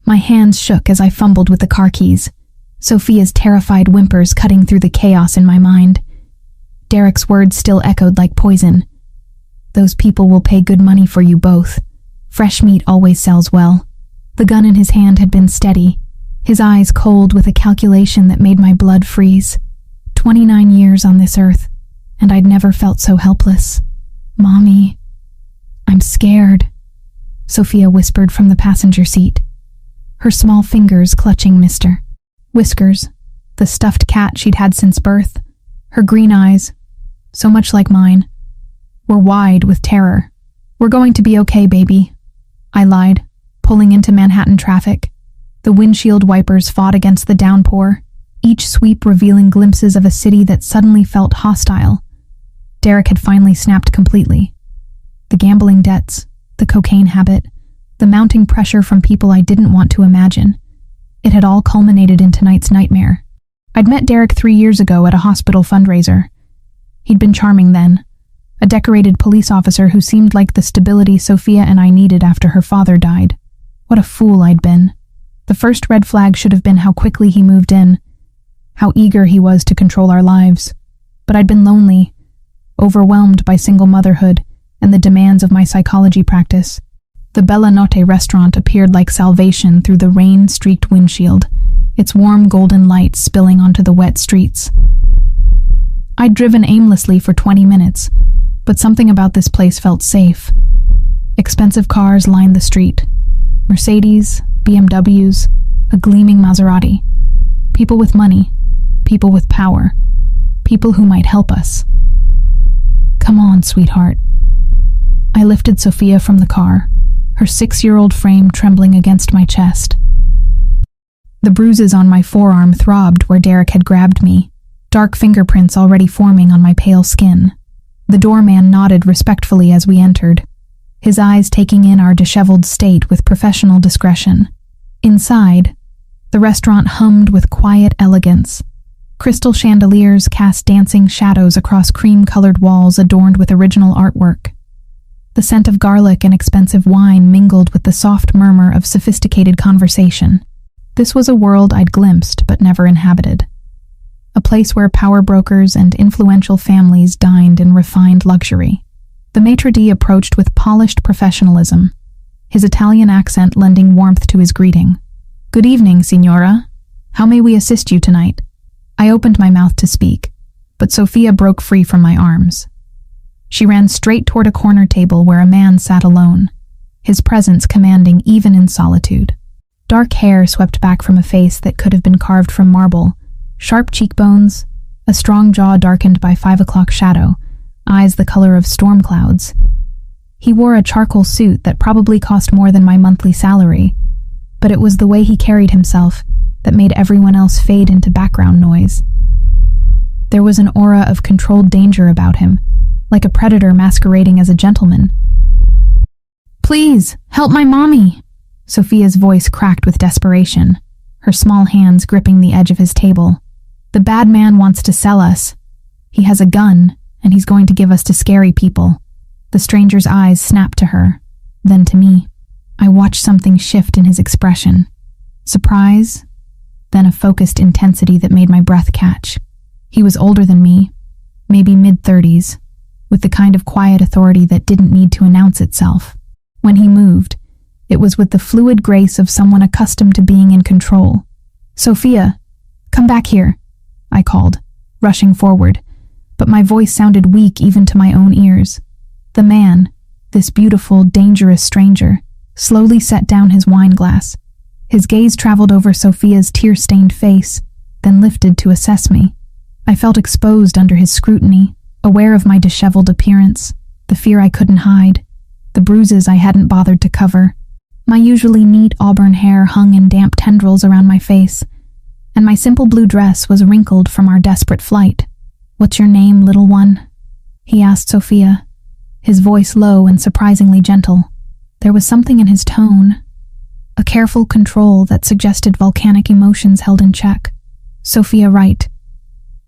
My hands shook as I fumbled with the car keys, Sophia's terrified whimpers cutting through the chaos in my mind. Derek's words still echoed like poison. Those people will pay good money for you both. Fresh meat always sells well. The gun in his hand had been steady, his eyes cold with a calculation that made my blood freeze. 29 years on this earth, and I'd never felt so helpless. Mommy, I'm scared, Sophia whispered from the passenger seat, her small fingers clutching Mr. Whiskers, the stuffed cat she'd had since birth. Her green eyes, so much like mine, were wide with terror. We're going to be okay, baby, I lied, pulling into Manhattan traffic. The windshield wipers fought against the downpour, each sweep revealing glimpses of a city that suddenly felt hostile. Derek had finally snapped completely. The gambling debts, the cocaine habit, the mounting pressure from people I didn't want to imagine. It had all culminated in tonight's nightmare. I'd met Derek 3 years ago at a hospital fundraiser. He'd been charming then, a decorated police officer who seemed like the stability Sophia and I needed after her father died. What a fool I'd been. The first red flag should have been how quickly he moved in, how eager he was to control our lives. But I'd been lonely, overwhelmed by single motherhood and the demands of my psychology practice. The Bella Notte restaurant appeared like salvation through the rain-streaked windshield, its warm golden light spilling onto the wet streets. I'd driven aimlessly for 20 minutes, but something about this place felt safe. Expensive cars lined the street. Mercedes, BMWs, a gleaming Maserati. People with money, people with power, people who might help us. Come on, sweetheart. I lifted Sophia from the car, her 6-year-old frame trembling against my chest. The bruises on my forearm throbbed where Derek had grabbed me, dark fingerprints already forming on my pale skin. The doorman nodded respectfully as we entered, his eyes taking in our disheveled state with professional discretion. Inside, the restaurant hummed with quiet elegance. Crystal chandeliers cast dancing shadows across cream-colored walls adorned with original artwork. The scent of garlic and expensive wine mingled with the soft murmur of sophisticated conversation. This was a world I'd glimpsed but never inhabited. A place where power brokers and influential families dined in refined luxury. The maitre d' approached with polished professionalism, his Italian accent lending warmth to his greeting. "Good evening, signora. How may we assist you tonight?" I opened my mouth to speak, but Sophia broke free from my arms. She ran straight toward a corner table where a man sat alone, his presence commanding even in solitude. Dark hair swept back from a face that could have been carved from marble, sharp cheekbones, a strong jaw darkened by 5 o'clock shadow, eyes the color of storm clouds. He wore a charcoal suit that probably cost more than my monthly salary, but it was the way he carried himself that made everyone else fade into background noise. There was an aura of controlled danger about him, like a predator masquerading as a gentleman. "Please, help my mommy!" Sophia's voice cracked with desperation, her small hands gripping the edge of his table. "The bad man wants to sell us. He has a gun, and he's going to give us to scary people." The stranger's eyes snapped to her, then to me. I watched something shift in his expression. Surprise, then a focused intensity that made my breath catch. He was older than me, maybe mid-30s, with the kind of quiet authority that didn't need to announce itself. When he moved, it was with the fluid grace of someone accustomed to being in control. "Sophia, come back here," I called, rushing forward, but my voice sounded weak even to my own ears. The man, this beautiful, dangerous stranger, slowly set down his wine glass. His gaze traveled over Sophia's tear-stained face, then lifted to assess me. I felt exposed under his scrutiny, aware of my disheveled appearance, the fear I couldn't hide, the bruises I hadn't bothered to cover. My usually neat auburn hair hung in damp tendrils around my face, and my simple blue dress was wrinkled from our desperate flight. "What's your name, little one?" he asked Sophia, his voice low and surprisingly gentle. There was something in his tone, a careful control that suggested volcanic emotions held in check. "Sophia Wright.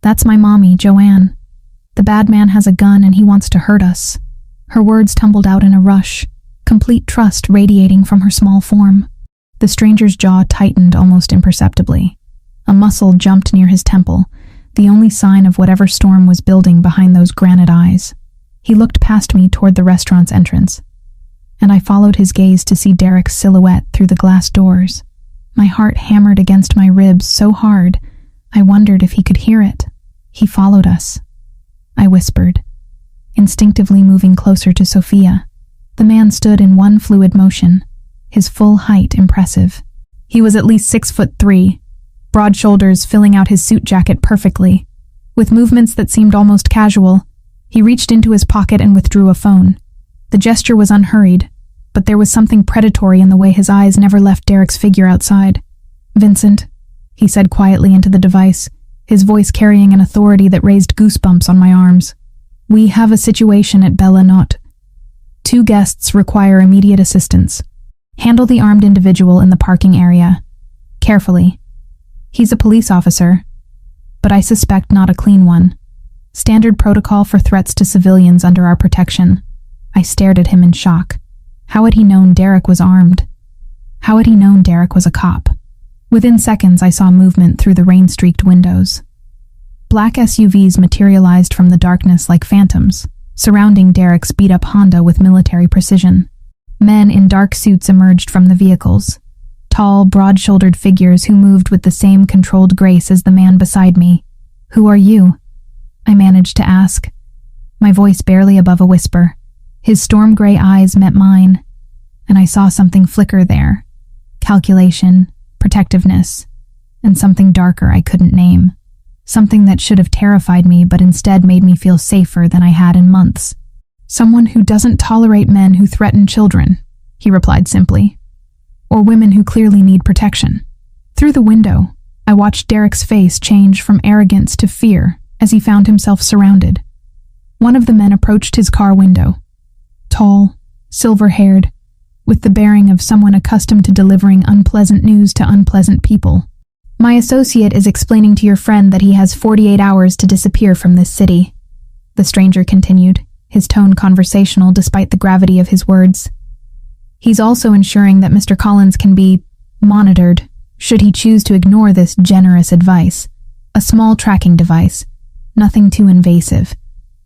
That's my mommy, Joanne. The bad man has a gun and he wants to hurt us." Her words tumbled out in a rush, complete trust radiating from her small form. The stranger's jaw tightened almost imperceptibly. A muscle jumped near his temple, the only sign of whatever storm was building behind those granite eyes. He looked past me toward the restaurant's entrance, and I followed his gaze to see Derek's silhouette through the glass doors. My heart hammered against my ribs so hard, I wondered if he could hear it. He followed us, I whispered, instinctively moving closer to Sophia. The man stood in one fluid motion, his full height impressive. He was at least 6'3", broad shoulders filling out his suit jacket perfectly. With movements that seemed almost casual, he reached into his pocket and withdrew a phone. The gesture was unhurried, but there was something predatory in the way his eyes never left Derek's figure outside. "Vincent," he said quietly into the device, his voice carrying an authority that raised goosebumps on my arms. "We have a situation at Bella Notte. 2 guests require immediate assistance. Handle the armed individual in the parking area. Carefully. He's a police officer, but I suspect not a clean one. Standard protocol for threats to civilians under our protection." I stared at him in shock. How had he known Derek was armed? How had he known Derek was a cop? Within seconds, I saw movement through the rain-streaked windows. Black SUVs materialized from the darkness like phantoms, surrounding Derek's beat-up Honda with military precision. Men in dark suits emerged from the vehicles, tall, broad-shouldered figures who moved with the same controlled grace as the man beside me. "Who are you?" I managed to ask, my voice barely above a whisper. His storm-gray eyes met mine, and I saw something flicker there. Calculation, protectiveness, and something darker I couldn't name. Something that should have terrified me but instead made me feel safer than I had in months. "Someone who doesn't tolerate men who threaten children," he replied simply. "Or women who clearly need protection." Through the window, I watched Derek's face change from arrogance to fear as he found himself surrounded. One of the men approached his car window. Tall, silver-haired, with the bearing of someone accustomed to delivering unpleasant news to unpleasant people. "My associate is explaining to your friend that he has 48 hours to disappear from this city," the stranger continued, his tone conversational despite the gravity of his words. "He's also ensuring that Mr. Collins can be monitored should he choose to ignore this generous advice. A small tracking device, nothing too invasive."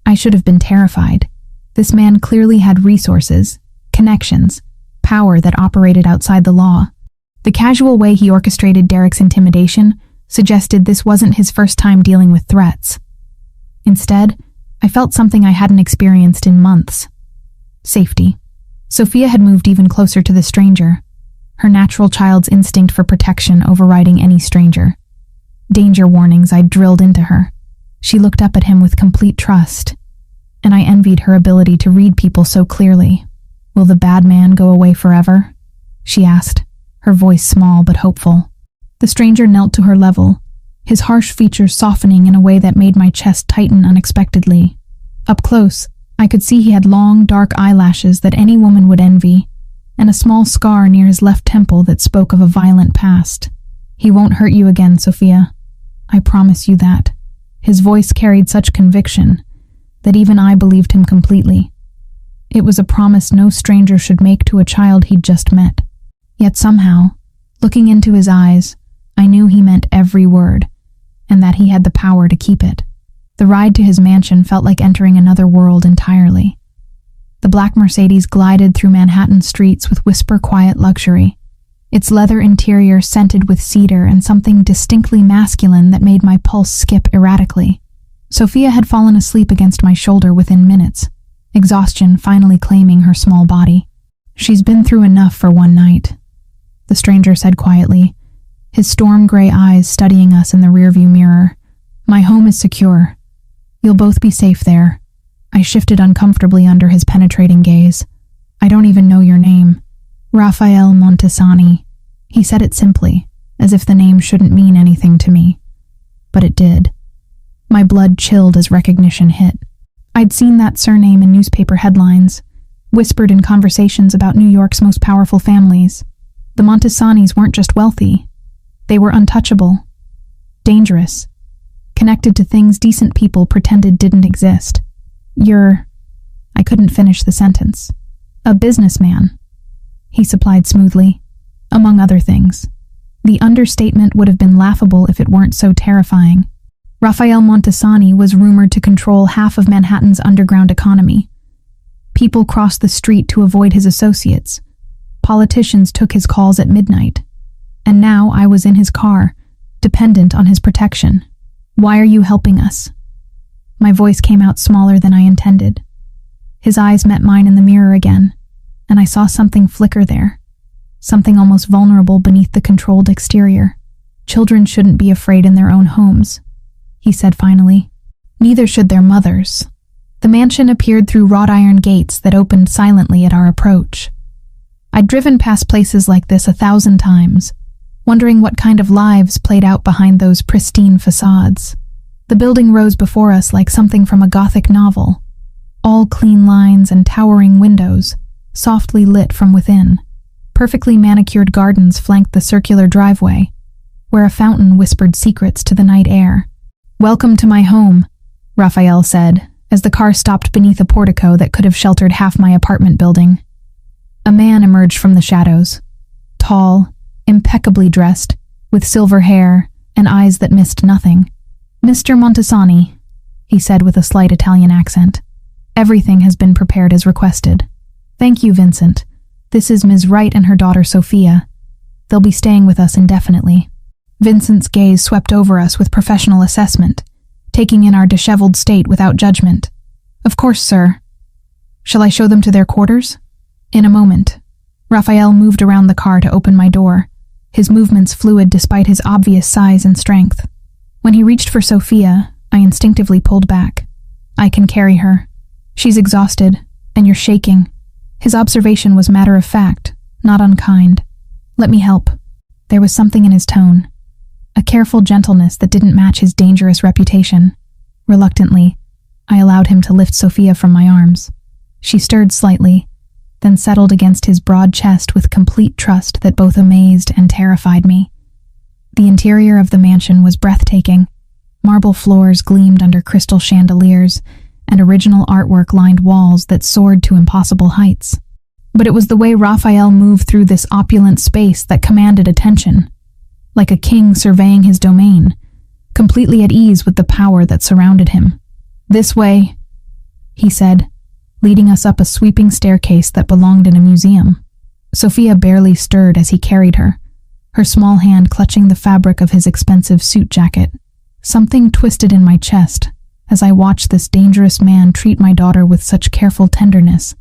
I should have been terrified. This man clearly had resources, connections, power that operated outside the law. The casual way he orchestrated Derek's intimidation suggested this wasn't his first time dealing with threats. Instead, I felt something I hadn't experienced in months. Safety. Sophia had moved even closer to the stranger, her natural child's instinct for protection overriding any stranger. Danger warnings I'd drilled into her. She looked up at him with complete trust, and I envied her ability to read people so clearly. "Will the bad man go away forever?" she asked, her voice small but hopeful. The stranger knelt to her level, his harsh features softening in a way that made my chest tighten unexpectedly. Up close, I could see he had long, dark eyelashes that any woman would envy, and a small scar near his left temple that spoke of a violent past. "He won't hurt you again, Sophia. I promise you that." His voice carried such conviction that even I believed him completely. It was a promise no stranger should make to a child he'd just met. Yet somehow, looking into his eyes, I knew he meant every word, and that he had the power to keep it. The ride to his mansion felt like entering another world entirely. The black Mercedes glided through Manhattan streets with whisper-quiet luxury, its leather interior scented with cedar and something distinctly masculine that made my pulse skip erratically. Sophia had fallen asleep against my shoulder within minutes, exhaustion finally claiming her small body. "She's been through enough for one night," the stranger said quietly, his storm-gray eyes studying us in the rearview mirror. "My home is secure. You'll both be safe there." I shifted uncomfortably under his penetrating gaze. "I don't even know your name." "Raphael Montesani." He said it simply, as if the name shouldn't mean anything to me. But it did. My blood chilled as recognition hit. I'd seen that surname in newspaper headlines, whispered in conversations about New York's most powerful families. The Montesanis weren't just wealthy. They were untouchable, dangerous, connected to things decent people pretended didn't exist. I couldn't finish the sentence. "A businessman," he supplied smoothly. among other things. The understatement would have been laughable if it weren't so terrifying. Raphael Montesani was rumored to control half of Manhattan's underground economy. People crossed the street to avoid his associates. Politicians took his calls at midnight. And now I was in his car, dependent on his protection. Why are you helping us? My voice came out smaller than I intended. His eyes met mine in the mirror again, and I saw something flicker there. Something almost vulnerable beneath the controlled exterior. Children shouldn't be afraid in their own homes, he said finally. Neither should their mothers. The mansion appeared through wrought iron gates that opened silently at our approach. I'd driven past places like this 1,000 times, wondering what kind of lives played out behind those pristine facades. The building rose before us like something from a Gothic novel, all clean lines and towering windows, softly lit from within. Perfectly manicured gardens flanked the circular driveway, where a fountain whispered secrets to the night air. "Welcome to my home," Raphael said, as the car stopped beneath a portico that could have sheltered half my apartment building. A man emerged from the shadows, tall, impeccably dressed, with silver hair and eyes that missed nothing. "Mr. Montesani," he said with a slight Italian accent. "Everything has been prepared as requested. Thank you, Vincent. This is Ms. Wright and her daughter Sophia. They'll be staying with us indefinitely." Vincent's gaze swept over us with professional assessment, taking in our disheveled state without judgment. "Of course, sir. Shall I show them to their quarters?" "In a moment." Raphael moved around the car to open my door, his movements fluid despite his obvious size and strength. When he reached for Sophia, I instinctively pulled back. "I can carry her. She's exhausted, and you're shaking." His observation was matter of fact, not unkind. "Let me help." There was something in his tone, a careful gentleness that didn't match his dangerous reputation. Reluctantly, I allowed him to lift Sophia from my arms. She stirred slightly, then settled against his broad chest with complete trust that both amazed and terrified me. The interior of the mansion was breathtaking. Marble floors gleamed under crystal chandeliers, and original artwork lined walls that soared to impossible heights. But it was the way Raphael moved through this opulent space that commanded attention, like a king surveying his domain, completely at ease with the power that surrounded him. "This way," he said, leading us up a sweeping staircase that belonged in a museum. Sophia barely stirred as he carried her, her small hand clutching the fabric of his expensive suit jacket. Something twisted in my chest as I watched this dangerous man treat my daughter with such careful tenderness.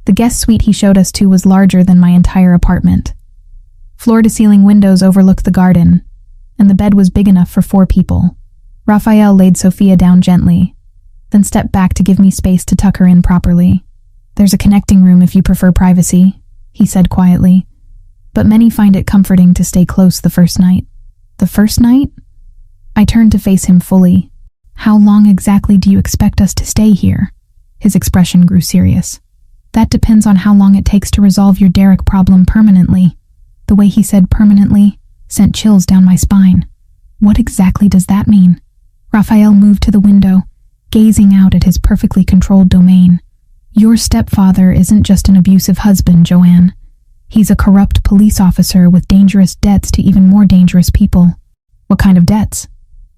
The guest suite he showed us to was larger than my entire apartment. Floor-to-ceiling windows overlooked the garden, and the bed was big enough for 4 people. Raphael laid Sophia down gently, then stepped back to give me space to tuck her in properly. "There's a connecting room if you prefer privacy," he said quietly, "but many find it comforting to stay close the first night." "The first night?" I turned to face him fully. "How long exactly do you expect us to stay here?" His expression grew serious. "That depends on how long it takes to resolve your Derek problem permanently." The way he said permanently sent chills down my spine. What exactly does that mean? Raphael moved to the window, gazing out at his perfectly controlled domain. "Your stepfather isn't just an abusive husband, Joanne. He's a corrupt police officer with dangerous debts to even more dangerous people." "What kind of debts?"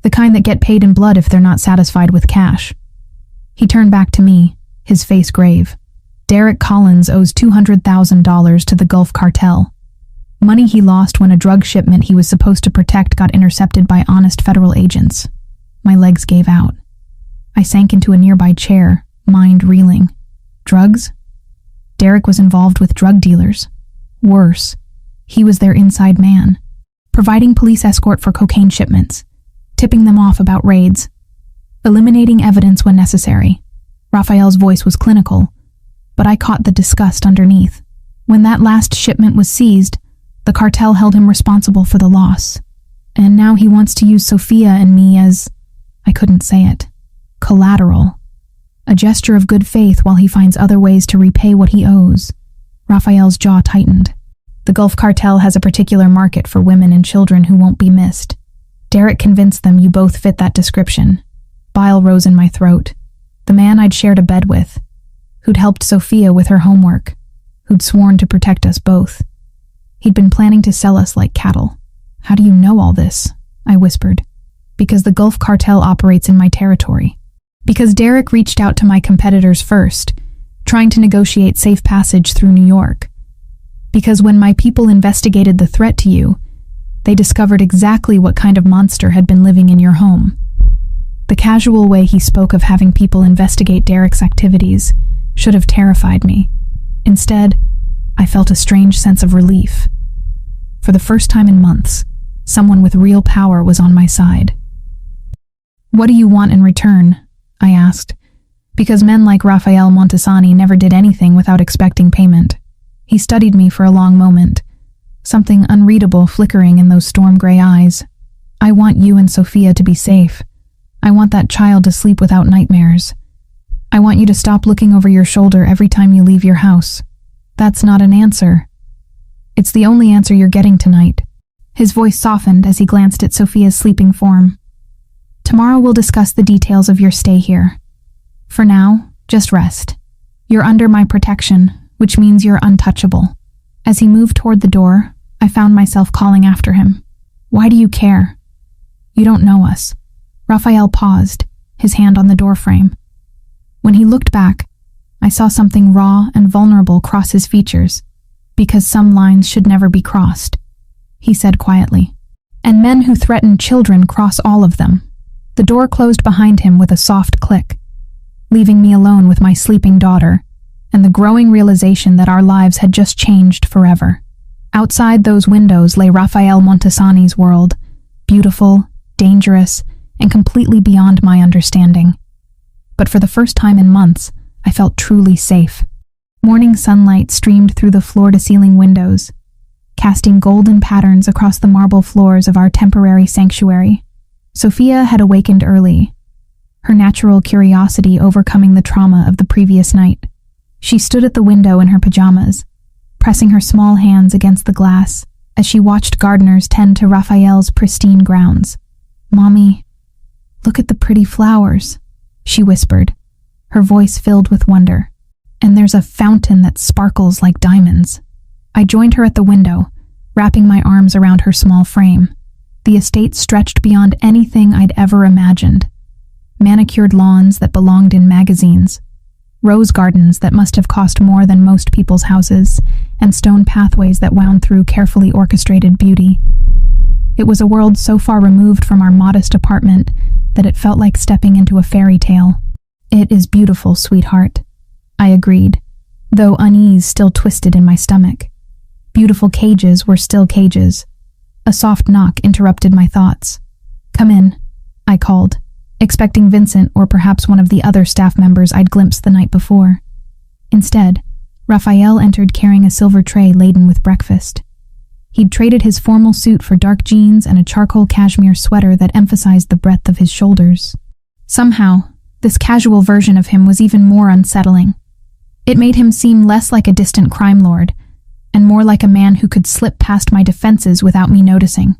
"The kind that get paid in blood if they're not satisfied with cash." He turned back to me, his face grave. "Derek Collins owes $200,000 to the Gulf Cartel. Money he lost when a drug shipment he was supposed to protect got intercepted by honest federal agents." My legs gave out. I sank into a nearby chair, mind reeling. Drugs? Derek was involved with drug dealers. Worse, he was their inside man, providing police escort for cocaine shipments, tipping them off about raids, eliminating evidence when necessary. Raphael's voice was clinical, but I caught the disgust underneath. When that last shipment was seized, the cartel held him responsible for the loss. And now he wants to use Sophia and me as, I couldn't say it, collateral. A gesture of good faith while he finds other ways to repay what he owes. Raphael's jaw tightened. The Gulf Cartel has a particular market for women and children who won't be missed. Derek convinced them you both fit that description. Bile rose in my throat. The man I'd shared a bed with, who'd helped Sophia with her homework, who'd sworn to protect us both. He'd been planning to sell us like cattle. How do you know all this? I whispered. Because the Gulf Cartel operates in my territory. Because Derek reached out to my competitors first, trying to negotiate safe passage through New York. Because when my people investigated the threat to you, they discovered exactly what kind of monster had been living in your home. The casual way he spoke of having people investigate Derek's activities should have terrified me. Instead, I felt a strange sense of relief. For the first time in months, someone with real power was on my side. What do you want in return? I asked, because men like Rafael Montesani never did anything without expecting payment. He studied me for a long moment, something unreadable flickering in those storm-gray eyes. I want you and Sophia to be safe. I want that child to sleep without nightmares. I want you to stop looking over your shoulder every time you leave your house. That's not an answer. It's the only answer you're getting tonight. His voice softened as he glanced at Sophia's sleeping form. Tomorrow we'll discuss the details of your stay here. For now, just rest. You're under my protection, which means you're untouchable. As he moved toward the door, I found myself calling after him. Why do you care? You don't know us. Raphael paused, his hand on the doorframe. When he looked back, I saw something raw and vulnerable cross his features, because some lines should never be crossed, he said quietly. And men who threaten children cross all of them. The door closed behind him with a soft click, leaving me alone with my sleeping daughter, and the growing realization that our lives had just changed forever. Outside those windows lay Rafael Montesani's world, beautiful, dangerous, and completely beyond my understanding. But for the first time in months, I felt truly safe. Morning sunlight streamed through the floor-to-ceiling windows, casting golden patterns across the marble floors of our temporary sanctuary. Sophia had awakened early, her natural curiosity overcoming the trauma of the previous night. She stood at the window in her pajamas, pressing her small hands against the glass as she watched gardeners tend to Raphael's pristine grounds. "Mommy, look at the pretty flowers," she whispered, her voice filled with wonder. "And there's a fountain that sparkles like diamonds." I joined her at the window, wrapping my arms around her small frame. The estate stretched beyond anything I'd ever imagined. Manicured lawns that belonged in magazines, rose gardens that must have cost more than most people's houses, and stone pathways that wound through carefully orchestrated beauty. It was a world so far removed from our modest apartment that it felt like stepping into a fairy tale. "It is beautiful, sweetheart," I agreed, though unease still twisted in my stomach. Beautiful cages were still cages. A soft knock interrupted my thoughts. "Come in," I called, expecting Vincent or perhaps one of the other staff members I'd glimpsed the night before. Instead, Raphael entered carrying a silver tray laden with breakfast. He'd traded his formal suit for dark jeans and a charcoal cashmere sweater that emphasized the breadth of his shoulders. Somehow, this casual version of him was even more unsettling. It made him seem less like a distant crime lord, and more like a man who could slip past my defenses without me noticing.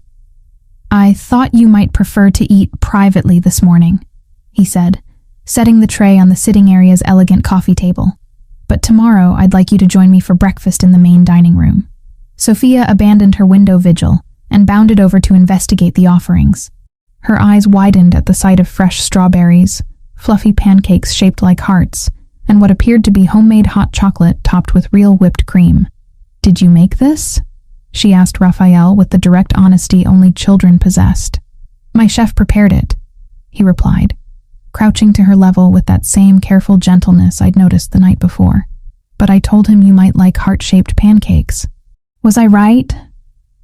"I thought you might prefer to eat privately this morning," he said, setting the tray on the sitting area's elegant coffee table. "But tomorrow I'd like you to join me for breakfast in the main dining room." Sophia abandoned her window vigil and bounded over to investigate the offerings. Her eyes widened at the sight of fresh strawberries, fluffy pancakes shaped like hearts, and what appeared to be homemade hot chocolate topped with real whipped cream. "Did you make this?" she asked Raphael with the direct honesty only children possessed. "My chef prepared it," he replied, crouching to her level with that same careful gentleness I'd noticed the night before. "But I told him you might like heart-shaped pancakes." "Was I right?"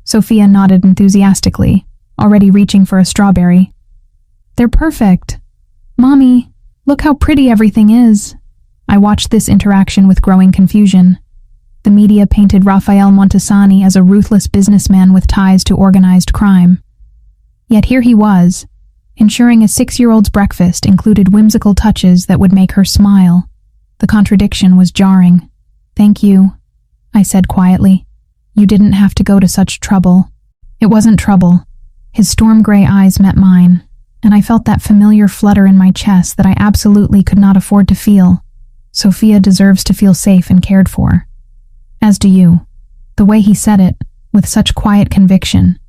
Sophia nodded enthusiastically, already reaching for a strawberry. "They're perfect. Mommy, look how pretty everything is." I watched this interaction with growing confusion. The media painted Rafael Montesani as a ruthless businessman with ties to organized crime. Yet here he was, ensuring a 6-year-old's breakfast included whimsical touches that would make her smile. The contradiction was jarring. "Thank you," I said quietly. "You didn't have to go to such trouble." It wasn't trouble. His storm-gray eyes met mine, and I felt that familiar flutter in my chest that I absolutely could not afford to feel. Sophia deserves to feel safe and cared for. As do you. The way he said it, with such quiet conviction,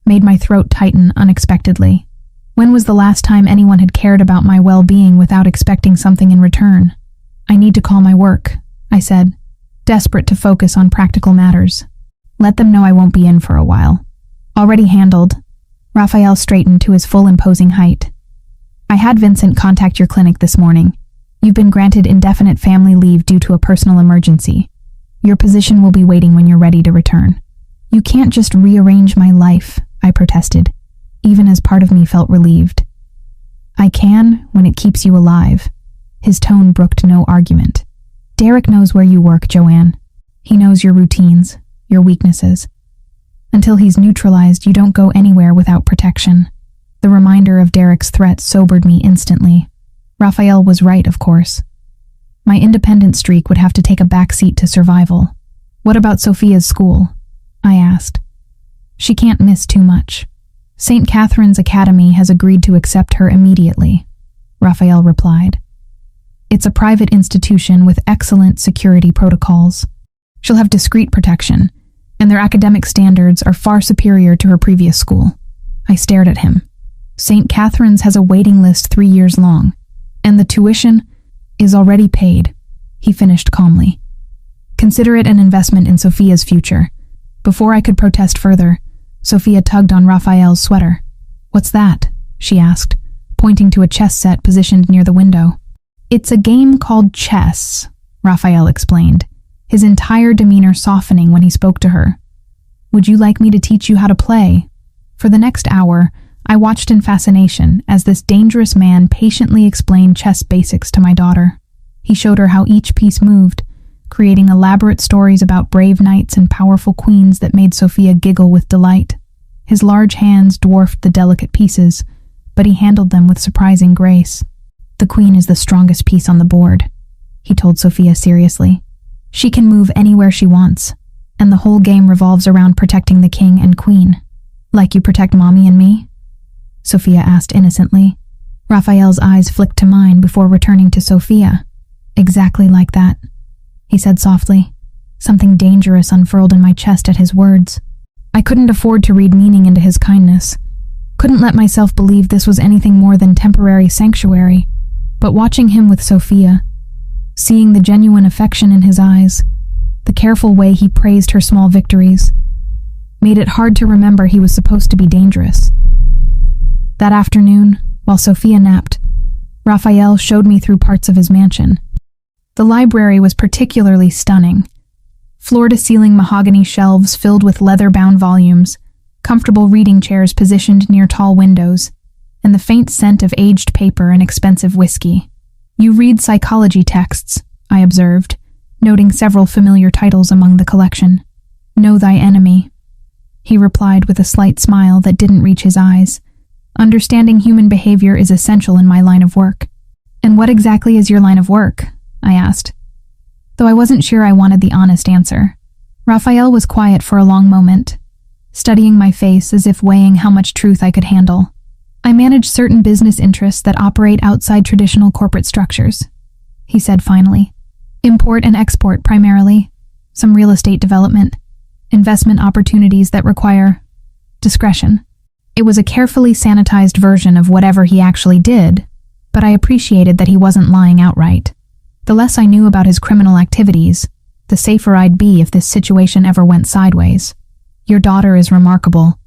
made my throat tighten unexpectedly. When was the last time anyone had cared about my well-being without expecting something in return? I need to call my work, I said, desperate to focus on practical matters. Let them know I won't be in for a while. Already handled. Raphael straightened to his full imposing height. I had Vincent contact your clinic this morning. You've been granted indefinite family leave due to a personal emergency. Your position will be waiting when you're ready to return. You can't just rearrange my life, I protested, even as part of me felt relieved. I can when it keeps you alive. His tone brooked no argument. Derek knows where you work, Joanne. He knows your routines, your weaknesses. Until he's neutralized, you don't go anywhere without protection. The reminder of Derek's threat sobered me instantly. Raphael was right, of course. My independent streak would have to take a backseat to survival. What about Sophia's school? I asked. She can't miss too much. St. Catherine's Academy has agreed to accept her immediately, Raphael replied. It's a private institution with excellent security protocols. She'll have discreet protection, and their academic standards are far superior to her previous school. I stared at him. St. Catherine's has a waiting list 3 years long, and the tuition is already paid, he finished calmly. Consider it an investment in Sophia's future. Before I could protest further, Sophia tugged on Raphael's sweater. What's that? She asked, pointing to a chess set positioned near the window. It's a game called chess, Raphael explained, his entire demeanor softening when he spoke to her. Would you like me to teach you how to play? For the next hour, I watched in fascination as this dangerous man patiently explained chess basics to my daughter. He showed her how each piece moved, creating elaborate stories about brave knights and powerful queens that made Sophia giggle with delight. His large hands dwarfed the delicate pieces, but he handled them with surprising grace. The queen is the strongest piece on the board, he told Sophia seriously. She can move anywhere she wants, and the whole game revolves around protecting the king and queen. Like you protect mommy and me? Sophia asked innocently. Raphael's eyes flicked to mine before returning to Sophia. Exactly like that, he said softly. Something dangerous unfurled in my chest at his words. I couldn't afford to read meaning into his kindness. Couldn't let myself believe this was anything more than temporary sanctuary. But watching him with Sophia, seeing the genuine affection in his eyes, the careful way he praised her small victories, made it hard to remember he was supposed to be dangerous. That afternoon, while Sophia napped, Raphael showed me through parts of his mansion. The library was particularly stunning. Floor-to-ceiling mahogany shelves filled with leather-bound volumes, comfortable reading chairs positioned near tall windows, and the faint scent of aged paper and expensive whiskey. You read psychology texts, I observed, noting several familiar titles among the collection. Know thy enemy, he replied with a slight smile that didn't reach his eyes. Understanding human behavior is essential in my line of work. And what exactly is your line of work? I asked, though I wasn't sure I wanted the honest answer. Raphael was quiet for a long moment, studying my face as if weighing how much truth I could handle. I manage certain business interests that operate outside traditional corporate structures, he said finally. Import and export primarily, some real estate development, investment opportunities that require discretion. It was a carefully sanitized version of whatever he actually did, but I appreciated that he wasn't lying outright. The less I knew about his criminal activities, the safer I'd be if this situation ever went sideways. Your daughter is remarkable,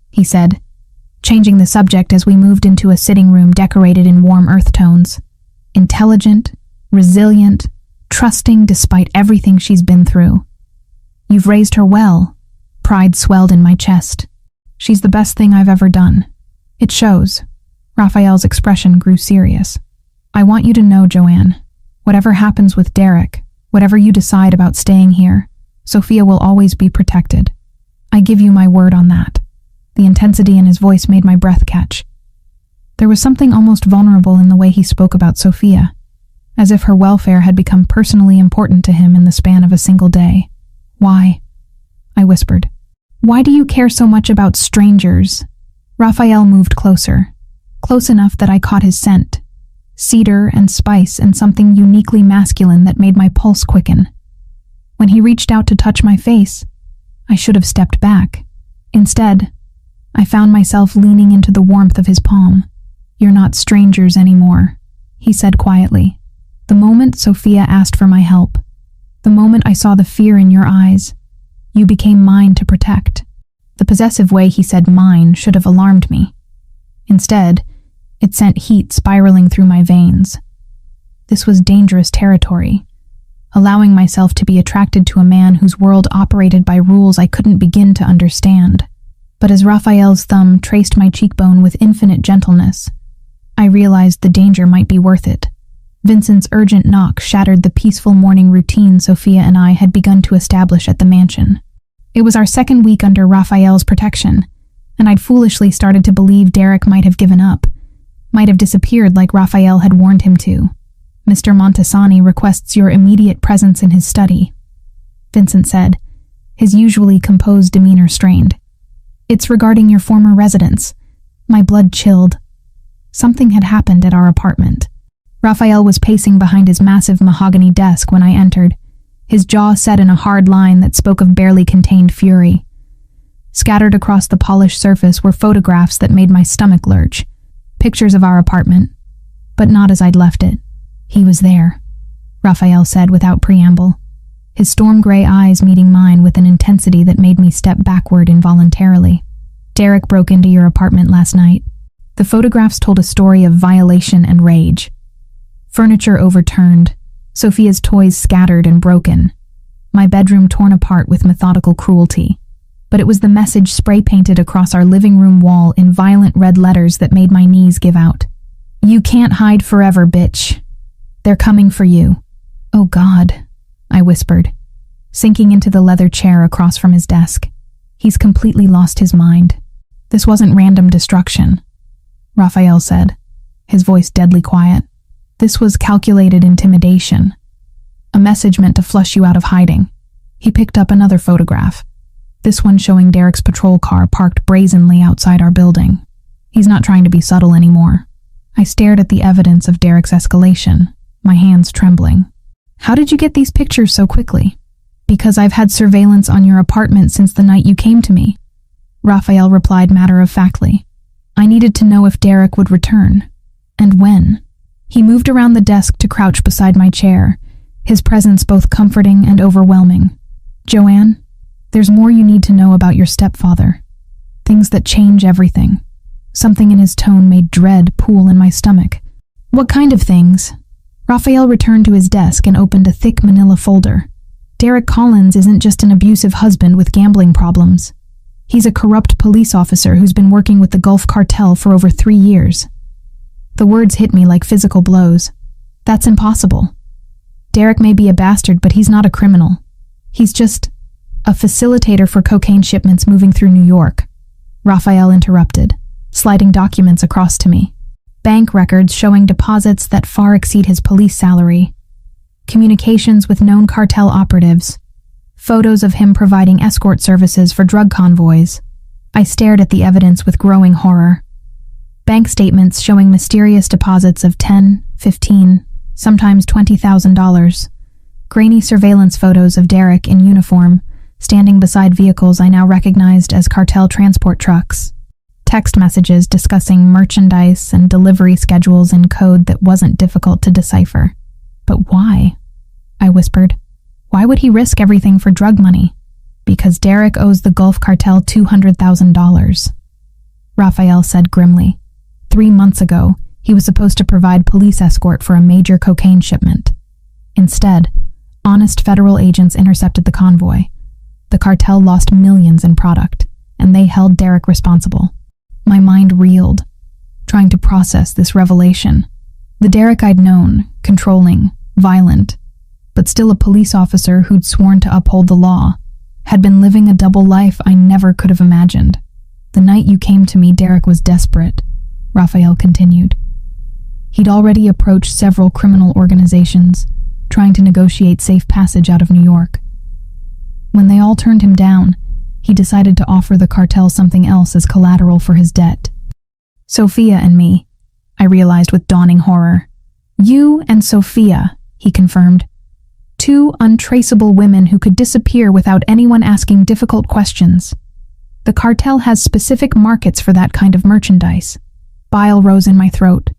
he said, changing the subject as we moved into a sitting room decorated in warm earth tones. Intelligent, resilient, trusting despite everything she's been through. You've raised her well. Pride swelled in my chest. She's the best thing I've ever done. It shows. Raphael's expression grew serious. I want you to know, Joanne, whatever happens with Derek, whatever you decide about staying here, Sophia will always be protected. I give you my word on that. The intensity in his voice made my breath catch. There was something almost vulnerable in the way he spoke about Sophia, as if her welfare had become personally important to him in the span of a single day. Why? I whispered. Why do you care so much about strangers? Raphael moved closer, close enough that I caught his scent, cedar and spice and something uniquely masculine that made my pulse quicken. When he reached out to touch my face, I should have stepped back. Instead, I found myself leaning into the warmth of his palm. "You're not strangers anymore," he said quietly. "The moment Sophia asked for my help, the moment I saw the fear in your eyes, you became mine to protect." The possessive way he said mine should have alarmed me. Instead, it sent heat spiraling through my veins. This was dangerous territory, allowing myself to be attracted to a man whose world operated by rules I couldn't begin to understand. But as Raphael's thumb traced my cheekbone with infinite gentleness, I realized the danger might be worth it. Vincent's urgent knock shattered the peaceful morning routine Sophia and I had begun to establish at the mansion. It was our second week under Raphael's protection, and I'd foolishly started to believe Derek might have given up, might have disappeared like Raphael had warned him to. "Mr. Montesani requests your immediate presence in his study," Vincent said, his usually composed demeanor strained. "It's regarding your former residence." My blood chilled. Something had happened at our apartment. Raphael was pacing behind his massive mahogany desk when I entered, his jaw set in a hard line that spoke of barely contained fury. Scattered across the polished surface were photographs that made my stomach lurch, pictures of our apartment, but not as I'd left it. "He was there," Raphael said without preamble, his storm-gray eyes meeting mine with an intensity that made me step backward involuntarily. "Derek broke into your apartment last night." The photographs told a story of violation and rage. Furniture overturned, Sophia's toys scattered and broken, my bedroom torn apart with methodical cruelty. But it was the message spray-painted across our living room wall in violent red letters that made my knees give out. "You can't hide forever, bitch. They're coming for you." "Oh God," I whispered, sinking into the leather chair across from his desk. "He's completely lost his mind." "This wasn't random destruction," Raphael said, his voice deadly quiet. "This was calculated intimidation. A message meant to flush you out of hiding." He picked up another photograph, this one showing Derek's patrol car parked brazenly outside our building. "He's not trying to be subtle anymore." I stared at the evidence of Derek's escalation, my hands trembling. "How did you get these pictures so quickly?" "Because I've had surveillance on your apartment since the night you came to me," Raphael replied matter-of-factly. "I needed to know if Derek would return, and when." He moved around the desk to crouch beside my chair, his presence both comforting and overwhelming. "Joanne, there's more you need to know about your stepfather. Things that change everything." Something in his tone made dread pool in my stomach. "What kind of things?" Raphael returned to his desk and opened a thick manila folder. "Derek Collins isn't just an abusive husband with gambling problems. He's a corrupt police officer who's been working with the Gulf Cartel for over 3 years. The words hit me like physical blows. That's impossible. Derek may be a bastard, but he's not a criminal. He's just a facilitator for cocaine shipments moving through New York." Raphael interrupted, sliding documents across to me. Bank records showing deposits that far exceed his police salary, communications with known cartel operatives, photos of him providing escort services for drug convoys. I stared at the evidence with growing horror. Bank statements showing mysterious deposits of $10, $15, sometimes $20,000. Grainy surveillance photos of Derek in uniform, standing beside vehicles I now recognized as cartel transport trucks. Text messages discussing merchandise and delivery schedules in code that wasn't difficult to decipher. "But why?" I whispered. "Why would he risk everything for drug money?" "Because Derek owes the Gulf Cartel $200,000, Raphael said grimly. 3 months ago, he was supposed to provide police escort for a major cocaine shipment. Instead, honest federal agents intercepted the convoy. The cartel lost millions in product, and they held Derek responsible. My mind reeled, trying to process this revelation. The Derek I'd known, controlling, violent, but still a police officer who'd sworn to uphold the law, had been living a double life I never could have imagined. "The night you came to me, Derek was desperate," Raphael continued. He'd already approached several criminal organizations, trying to negotiate safe passage out of New York. When they all turned him down, he decided to offer the cartel something else as collateral for his debt. "Sophia and me," I realized with dawning horror. "You and Sophia," he confirmed. 2 untraceable women who could disappear without anyone asking difficult questions. The cartel has specific markets for that kind of merchandise. Bile rose in my throat.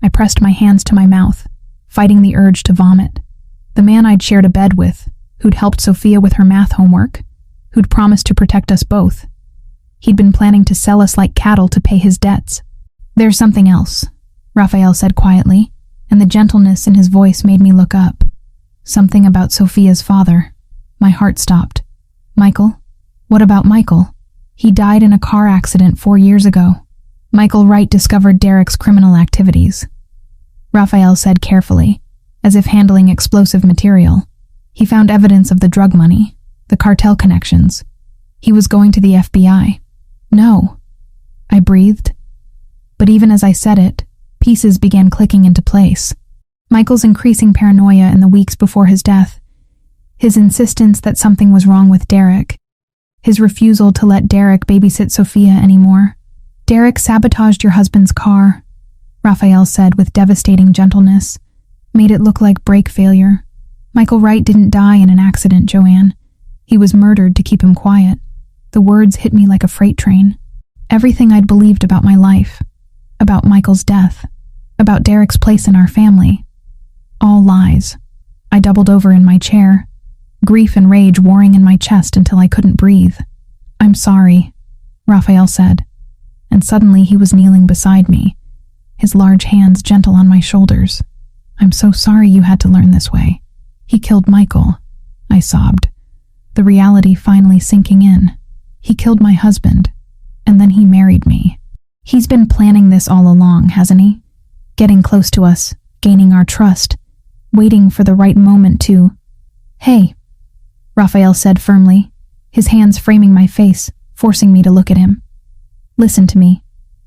I pressed my hands to my mouth, fighting the urge to vomit. The man I'd shared a bed with, who'd helped Sophia with her math homework, who'd promised to protect us both. He'd been planning to sell us like cattle to pay his debts. "There's something else," Raphael said quietly, and the gentleness in his voice made me look up. "Something about Sophia's father." My heart stopped. "Michael? What about Michael? He died in a car accident 4 years ago." Michael Wright discovered Derek's criminal activities, Raphael said carefully, as if handling explosive material. "He found evidence of the drug money, the cartel connections. He was going to the FBI." "No," I breathed. But even as I said it, pieces began clicking into place. Michael's increasing paranoia in the weeks before his death, his insistence that something was wrong with Derek, his refusal to let Derek babysit Sophia anymore. "Derek sabotaged your husband's car," Raphael said with devastating gentleness, "made it look like brake failure. Michael Wright didn't die in an accident, Joanne. He was murdered to keep him quiet." The words hit me like a freight train. Everything I'd believed about my life, about Michael's death, about Derek's place in our family. All lies. I doubled over in my chair, grief and rage warring in my chest until I couldn't breathe. "I'm sorry," Raphael said, and suddenly he was kneeling beside me, his large hands gentle on my shoulders. "I'm so sorry you had to learn this way. He killed Michael," I sobbed, the reality finally sinking in. "He killed my husband, and then he married me. He's been planning this all along, hasn't he? Getting close to us, gaining our trust, waiting for the right moment to—" "Hey," Raphael said firmly, his hands framing my face, forcing me to look at him. "Listen to me.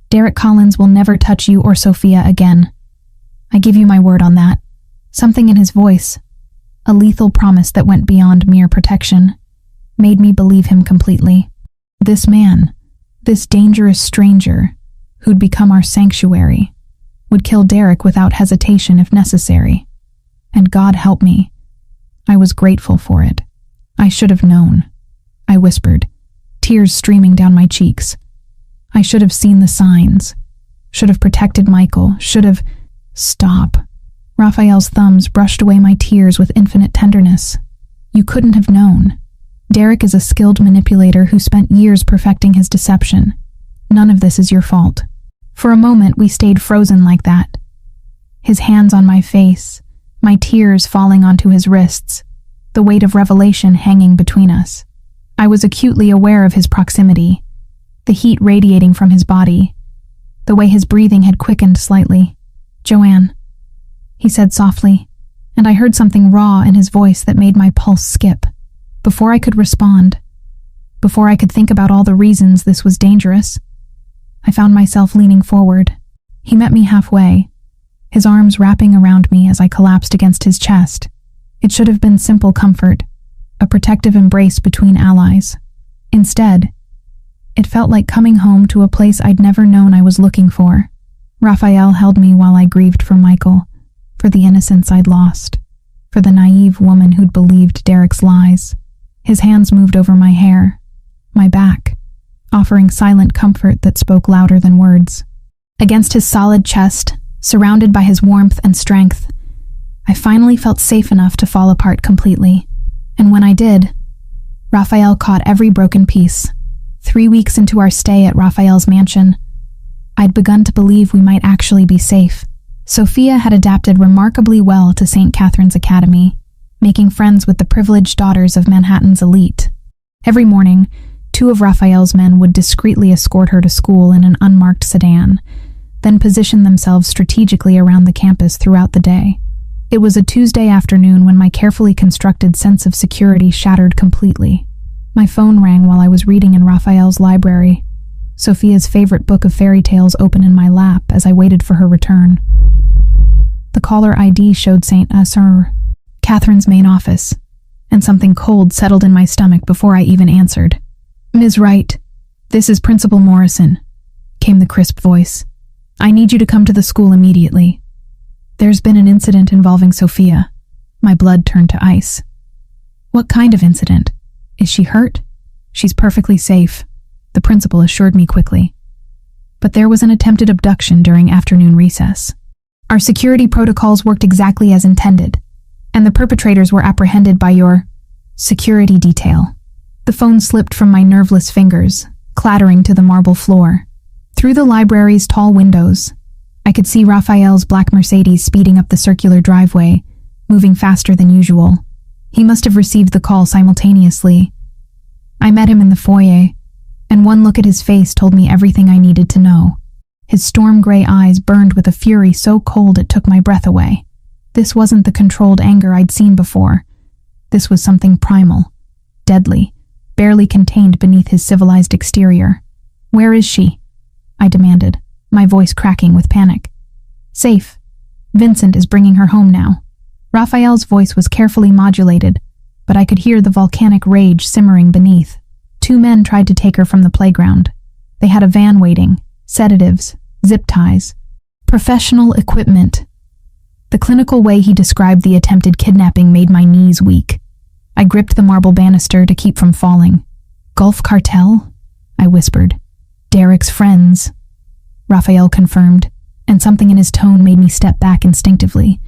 Derek Collins will never touch you or Sophia again. I give you my word on that." Something in his voice, a lethal promise that went beyond mere protection, made me believe him completely. This man, this dangerous stranger, who'd become our sanctuary, would kill Derek without hesitation if necessary. And God help me, I was grateful for it. "I should have known," I whispered, tears streaming down my cheeks. "I should have seen the signs, should have protected Michael, should have—" "Stop." Raphael's thumbs brushed away my tears with infinite tenderness. "You couldn't have known. Derek is a skilled manipulator who spent years perfecting his deception. None of this is your fault." For a moment we stayed frozen like that. His hands on my face, my tears falling onto his wrists, the weight of revelation hanging between us. I was acutely aware of his proximity, the heat radiating from his body, the way his breathing had quickened slightly. "Joanne," he said softly, and I heard something raw in his voice that made my pulse skip. Before I could respond, before I could think about all the reasons this was dangerous, I found myself leaning forward. He met me halfway, his arms wrapping around me as I collapsed against his chest. It should have been simple comfort, a protective embrace between allies. Instead, it felt like coming home to a place I'd never known I was looking for. Raphael held me while I grieved for Michael, for the innocence I'd lost, for the naive woman who'd believed Derek's lies. His hands moved over my hair, my back, offering silent comfort that spoke louder than words. Against his solid chest, surrounded by his warmth and strength, I finally felt safe enough to fall apart completely. And when I did, Raphael caught every broken piece. 3 weeks into our stay at Raphael's mansion, I'd begun to believe we might actually be safe. Sophia had adapted remarkably well to St. Catherine's Academy, making friends with the privileged daughters of Manhattan's elite. Every morning, 2 of Raphael's men would discreetly escort her to school in an unmarked sedan, then position themselves strategically around the campus throughout the day. It was a Tuesday afternoon when my carefully constructed sense of security shattered completely. My phone rang while I was reading in Raphael's library, Sophia's favorite book of fairy tales open in my lap as I waited for her return. The caller ID showed St. Catherine's main office, and something cold settled in my stomach before I even answered. "Ms. Wright, this is Principal Morrison," came the crisp voice. "I need you to come to the school immediately. There's been an incident involving Sophia." My blood turned to ice. What kind of incident? Is she hurt? She's perfectly safe, the principal assured me quickly. But there was an attempted abduction during afternoon recess. Our security protocols worked exactly as intended, and the perpetrators were apprehended by your security detail. The phone slipped from my nerveless fingers, clattering to the marble floor. Through the library's tall windows, I could see Raphael's black Mercedes speeding up the circular driveway, moving faster than usual. He must have received the call simultaneously. I met him in the foyer, and one look at his face told me everything I needed to know. His storm-gray eyes burned with a fury so cold it took my breath away. This wasn't the controlled anger I'd seen before. This was something primal, deadly, barely contained beneath his civilized exterior. "Where is she?" I demanded, my voice cracking with panic. "Safe. Vincent is bringing her home now." Raphael's voice was carefully modulated, but I could hear the volcanic rage simmering beneath. 2 men tried to take her from the playground. They had a van waiting, sedatives, zip ties, professional equipment. The clinical way he described the attempted kidnapping made my knees weak. I gripped the marble banister to keep from falling. "Gulf Cartel?" I whispered. "Derek's friends," Raphael confirmed, and something in his tone made me step back instinctively.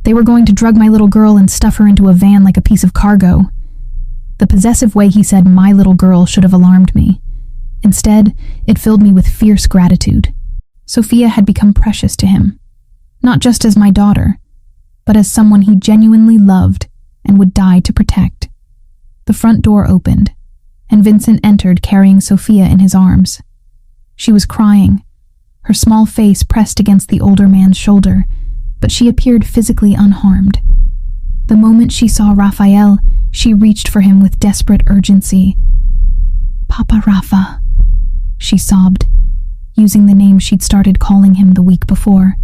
"They were going to drug my little girl and stuff her into a van like a piece of cargo." The possessive way he said "my little girl" should have alarmed me. Instead, it filled me with fierce gratitude. Sophia had become precious to him, not just as my daughter, but as someone he genuinely loved and would die to protect. The front door opened, and Vincent entered carrying Sophia in his arms. She was crying, her small face pressed against the older man's shoulder, but she appeared physically unharmed. The moment she saw Raphael, she reached for him with desperate urgency. "Papa Rafa," she sobbed, using the name she'd started calling him the week before.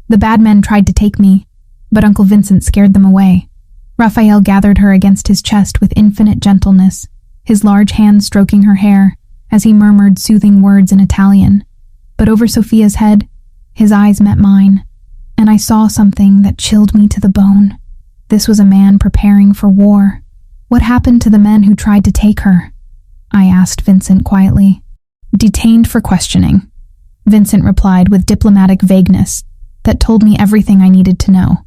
"The bad men tried to take me, but Uncle Vincent scared them away." Raphael gathered her against his chest with infinite gentleness, his large hand stroking her hair as he murmured soothing words in Italian. But over Sophia's head, his eyes met mine, and I saw something that chilled me to the bone. This was a man preparing for war. "What happened to the men who tried to take her?" I asked Vincent quietly. "Detained for questioning," Vincent replied with diplomatic vagueness that told me everything I needed to know.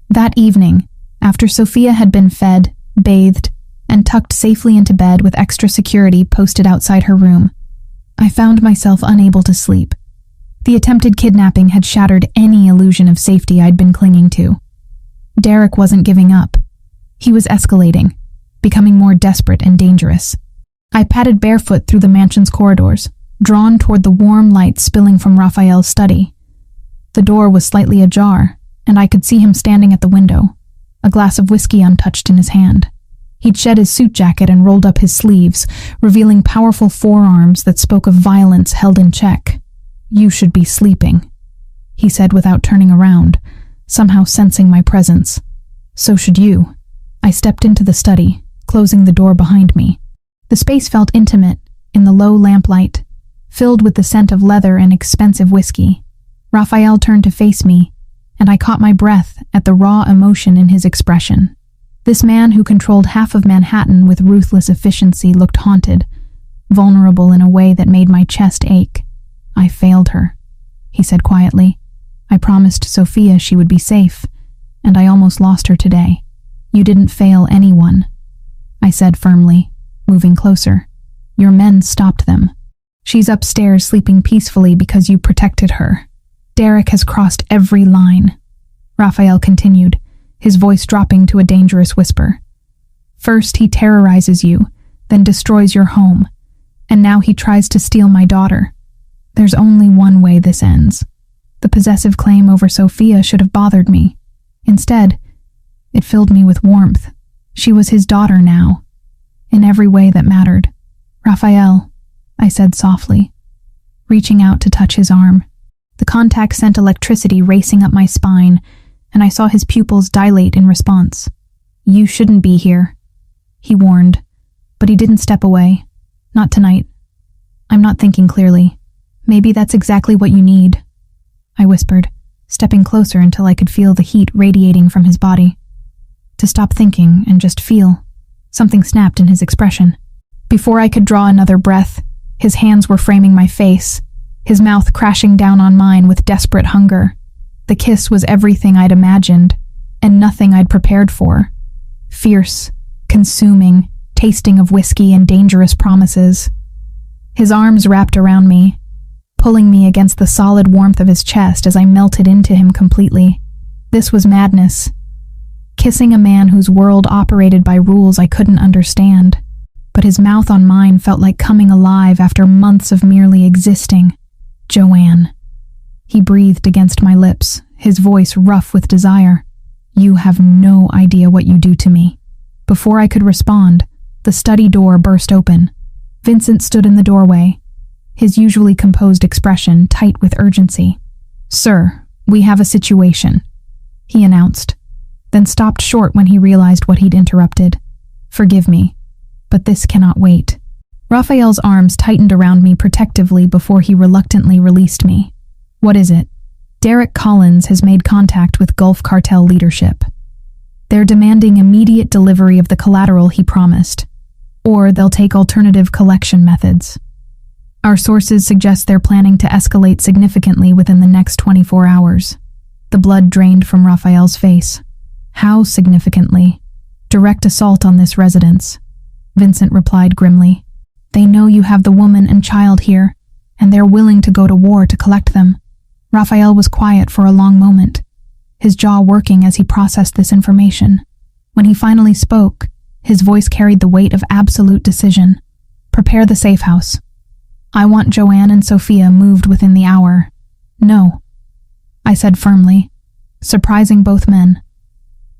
That evening, after Sophia had been fed, bathed, and tucked safely into bed with extra security posted outside her room, I found myself unable to sleep. The attempted kidnapping had shattered any illusion of safety I'd been clinging to. Derek wasn't giving up. He was escalating, becoming more desperate and dangerous. I padded barefoot through the mansion's corridors, drawn toward the warm light spilling from Raphael's study. The door was slightly ajar, and I could see him standing at the window, a glass of whiskey untouched in his hand. He'd shed his suit jacket and rolled up his sleeves, revealing powerful forearms that spoke of violence held in check. "You should be sleeping," he said without turning around, somehow sensing my presence. "So should you." I stepped into the study, closing the door behind me. The space felt intimate in the low lamplight, filled with the scent of leather and expensive whiskey. Raphael turned to face me, and I caught my breath at the raw emotion in his expression. This man who controlled half of Manhattan with ruthless efficiency looked haunted, vulnerable in a way that made my chest ache. "I failed her," he said quietly. "I promised Sophia she would be safe, and I almost lost her today." "You didn't fail anyone," I said firmly, moving closer. "Your men stopped them. She's upstairs sleeping peacefully because you protected her. Derek has crossed every line," Raphael continued, his voice dropping to a dangerous whisper. "First he terrorizes you, then destroys your home, and now he tries to steal my daughter. There's only one way this ends." The possessive claim over Sophia should have bothered me. Instead, it filled me with warmth. She was his daughter now, in every way that mattered. "Raphael," I said softly, reaching out to touch his arm. The contact sent electricity racing up my spine, and I saw his pupils dilate in response. "You shouldn't be here," he warned, but he didn't step away. "Not tonight. I'm not thinking clearly. Maybe that's exactly what you need," I whispered, stepping closer until I could feel the heat radiating from his body. "To stop thinking and just feel." Something snapped in his expression. Before I could draw another breath, his hands were framing my face, his mouth crashing down on mine with desperate hunger. The kiss was everything I'd imagined, and nothing I'd prepared for. Fierce, consuming, tasting of whiskey and dangerous promises. His arms wrapped around me, pulling me against the solid warmth of his chest as I melted into him completely. This was madness. Kissing a man whose world operated by rules I couldn't understand. But his mouth on mine felt like coming alive after months of merely existing. Joanne. He breathed against my lips, his voice rough with desire. You have no idea what you do to me. Before I could respond, the study door burst open. Vincent stood in the doorway, his usually composed expression tight with urgency. Sir, we have a situation, he announced, then stopped short when he realized what he'd interrupted. Forgive me, but this cannot wait. Raphael's arms tightened around me protectively before he reluctantly released me. What is it? Derek Collins has made contact with Gulf Cartel leadership. They're demanding immediate delivery of the collateral he promised, or they'll take alternative collection methods. Our sources suggest they're planning to escalate significantly within the next 24 hours. The blood drained from Raphael's face. How significantly? Direct assault on this residence, Vincent replied grimly. They know you have the woman and child here, and they're willing to go to war to collect them. Raphael was quiet for a long moment, his jaw working as he processed this information. When he finally spoke, his voice carried the weight of absolute decision. Prepare the safe house. I want Joanne and Sophia moved within the hour. No, I said firmly, surprising both men.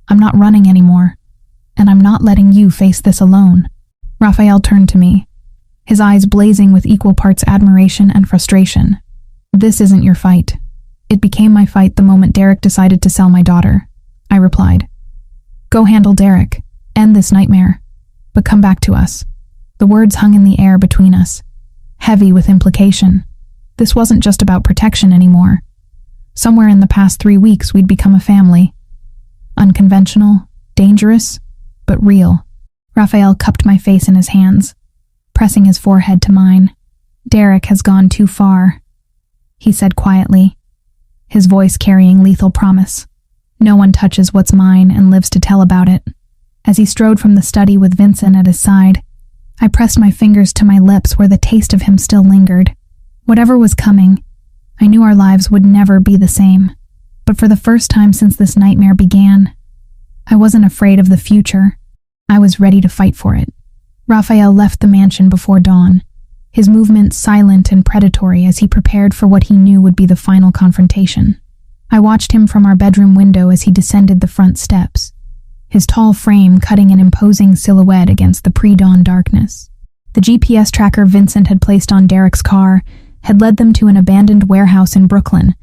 I'm not running anymore, and I'm not letting you face this alone. Raphael turned to me, his eyes blazing with equal parts admiration and frustration. This isn't your fight. It became my fight the moment Derek decided to sell my daughter, I replied. Go handle Derek, end this nightmare, but come back to us. The words hung in the air between us, heavy with implication. This wasn't just about protection anymore. Somewhere in the past 3 weeks we'd become a family. Unconventional, dangerous, but real. Raphael cupped my face in his hands, pressing his forehead to mine. Derek has gone too far, he said quietly, his voice carrying lethal promise. No one touches what's mine and lives to tell about it. As he strode from the study with Vincent at his side, I pressed my fingers to my lips where the taste of him still lingered. Whatever was coming, I knew our lives would never be the same. But for the first time since this nightmare began, I wasn't afraid of the future. I was ready to fight for it. Raphael left the mansion before dawn, his movements silent and predatory as he prepared for what he knew would be the final confrontation. I watched him from our bedroom window as he descended the front steps, his tall frame cutting an imposing silhouette against the pre-dawn darkness. The GPS tracker Vincent had placed on Derek's car had led them to an abandoned warehouse in Brooklyn,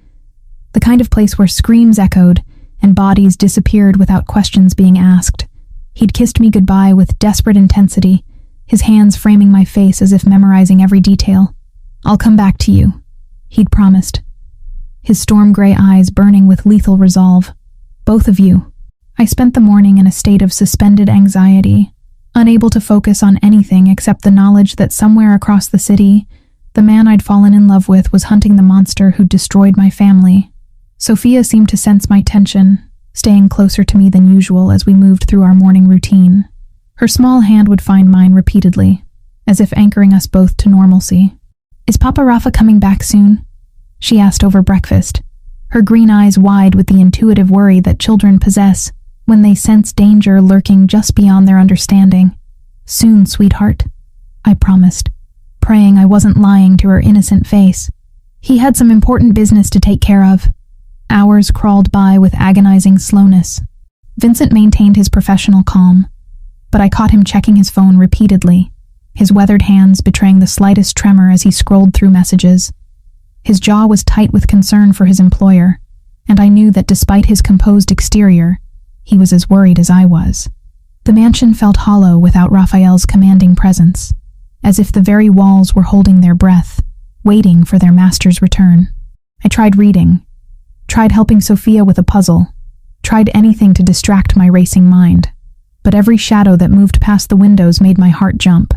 the kind of place where screams echoed and bodies disappeared without questions being asked. He'd kissed me goodbye with desperate intensity, his hands framing my face as if memorizing every detail. I'll come back to you, he'd promised, his storm-gray eyes burning with lethal resolve. Both of you. I spent the morning in a state of suspended anxiety, unable to focus on anything except the knowledge that somewhere across the city, the man I'd fallen in love with was hunting the monster who'd destroyed my family. Sophia seemed to sense my tension, staying closer to me than usual as we moved through our morning routine. Her small hand would find mine repeatedly, as if anchoring us both to normalcy. Is Papa Rafa coming back soon? She asked over breakfast, her green eyes wide with the intuitive worry that children possess when they sense danger lurking just beyond their understanding. Soon, sweetheart, I promised, praying I wasn't lying to her innocent face. He had some important business to take care of. Hours crawled by with agonizing slowness. Vincent maintained his professional calm, but I caught him checking his phone repeatedly, his weathered hands betraying the slightest tremor as he scrolled through messages. His jaw was tight with concern for his employer, and I knew that despite his composed exterior, he was as worried as I was. The mansion felt hollow without Raphael's commanding presence, as if the very walls were holding their breath, waiting for their master's return. I tried reading, tried helping Sophia with a puzzle, tried anything to distract my racing mind, but every shadow that moved past the windows made my heart jump.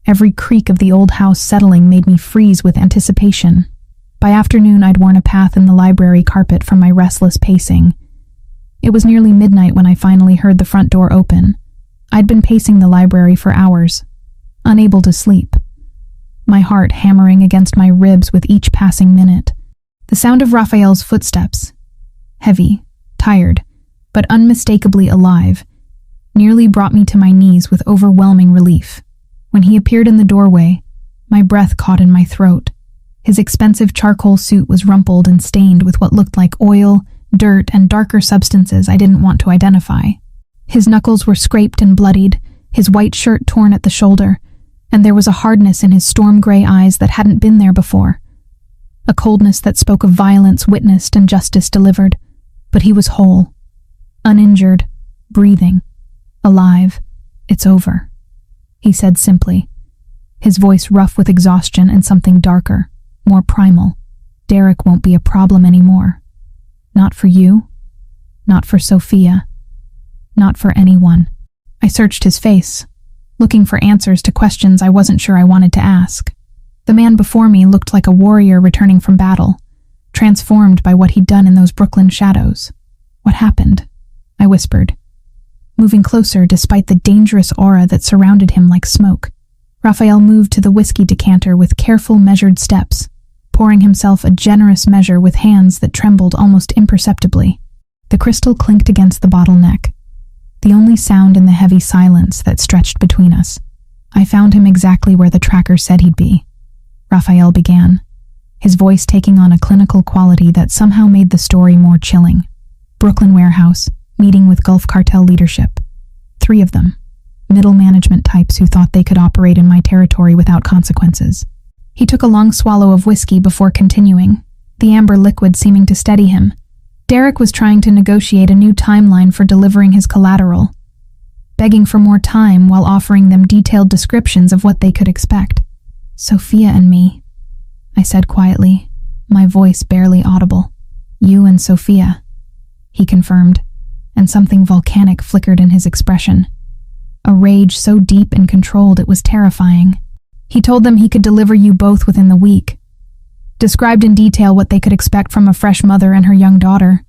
Every creak of the old house settling made me freeze with anticipation. By afternoon, I'd worn a path in the library carpet from my restless pacing. It was nearly midnight when I finally heard the front door open. I'd been pacing the library for hours, unable to sleep, my heart hammering against my ribs with each passing minute. The sound of Raphael's footsteps, heavy, tired, but unmistakably alive, nearly brought me to my knees with overwhelming relief. When he appeared in the doorway, my breath caught in my throat. His expensive charcoal suit was rumpled and stained with what looked like oil, dirt, and darker substances I didn't want to identify. His knuckles were scraped and bloodied, his white shirt torn at the shoulder, and there was a hardness in his storm-gray eyes that hadn't been there before. A coldness that spoke of violence witnessed and justice delivered. But he was whole, uninjured, breathing, alive. "It's over," he said simply, his voice rough with exhaustion and something darker, more primal. "Derek won't be a problem anymore. Not for you, not for Sophia, not for anyone." I searched his face, looking for answers to questions I wasn't sure I wanted to ask. The man before me looked like a warrior returning from battle, transformed by what he'd done in those Brooklyn shadows. "What happened?" I whispered, moving closer despite the dangerous aura that surrounded him like smoke. Raphael moved to the whiskey decanter with careful, measured steps, pouring himself a generous measure with hands that trembled almost imperceptibly. The crystal clinked against the bottle neck, the only sound in the heavy silence that stretched between us. "I found him exactly where the tracker said he'd be," Raphael began, his voice taking on a clinical quality that somehow made the story more chilling. "Brooklyn warehouse, meeting with Gulf Cartel leadership. 3 of them, middle management types who thought they could operate in my territory without consequences." He took a long swallow of whiskey before continuing, the amber liquid seeming to steady him. "Derek was trying to negotiate a new timeline for delivering his collateral, begging for more time while offering them detailed descriptions of what they could expect. Sophia and me," I said quietly, my voice barely audible. "You and Sophia," he confirmed, and something volcanic flickered in his expression. A rage so deep and controlled it was terrifying. "He told them he could deliver you both within the week. Described in detail what they could expect from a fresh mother and her young daughter.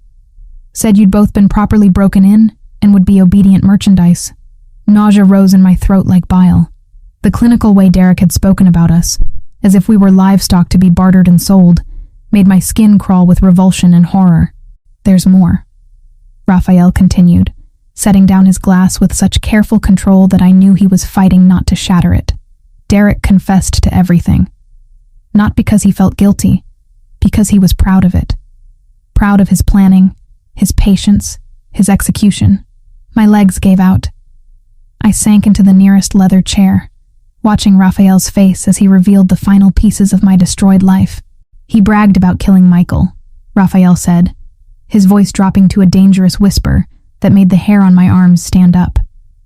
Said you'd both been properly broken in and would be obedient merchandise." Nausea rose in my throat like bile. The clinical way Derek had spoken about us, as if we were livestock to be bartered and sold, made my skin crawl with revulsion and horror. "There's more," Raphael continued, setting down his glass with such careful control that I knew he was fighting not to shatter it. "Derek confessed to everything. Not because he felt guilty, because he was proud of it. Proud of his planning, his patience, his execution." My legs gave out. I sank into the nearest leather chair, watching Raphael's face as he revealed the final pieces of my destroyed life. "He bragged about killing Michael," Raphael said, his voice dropping to a dangerous whisper that made the hair on my arms stand up.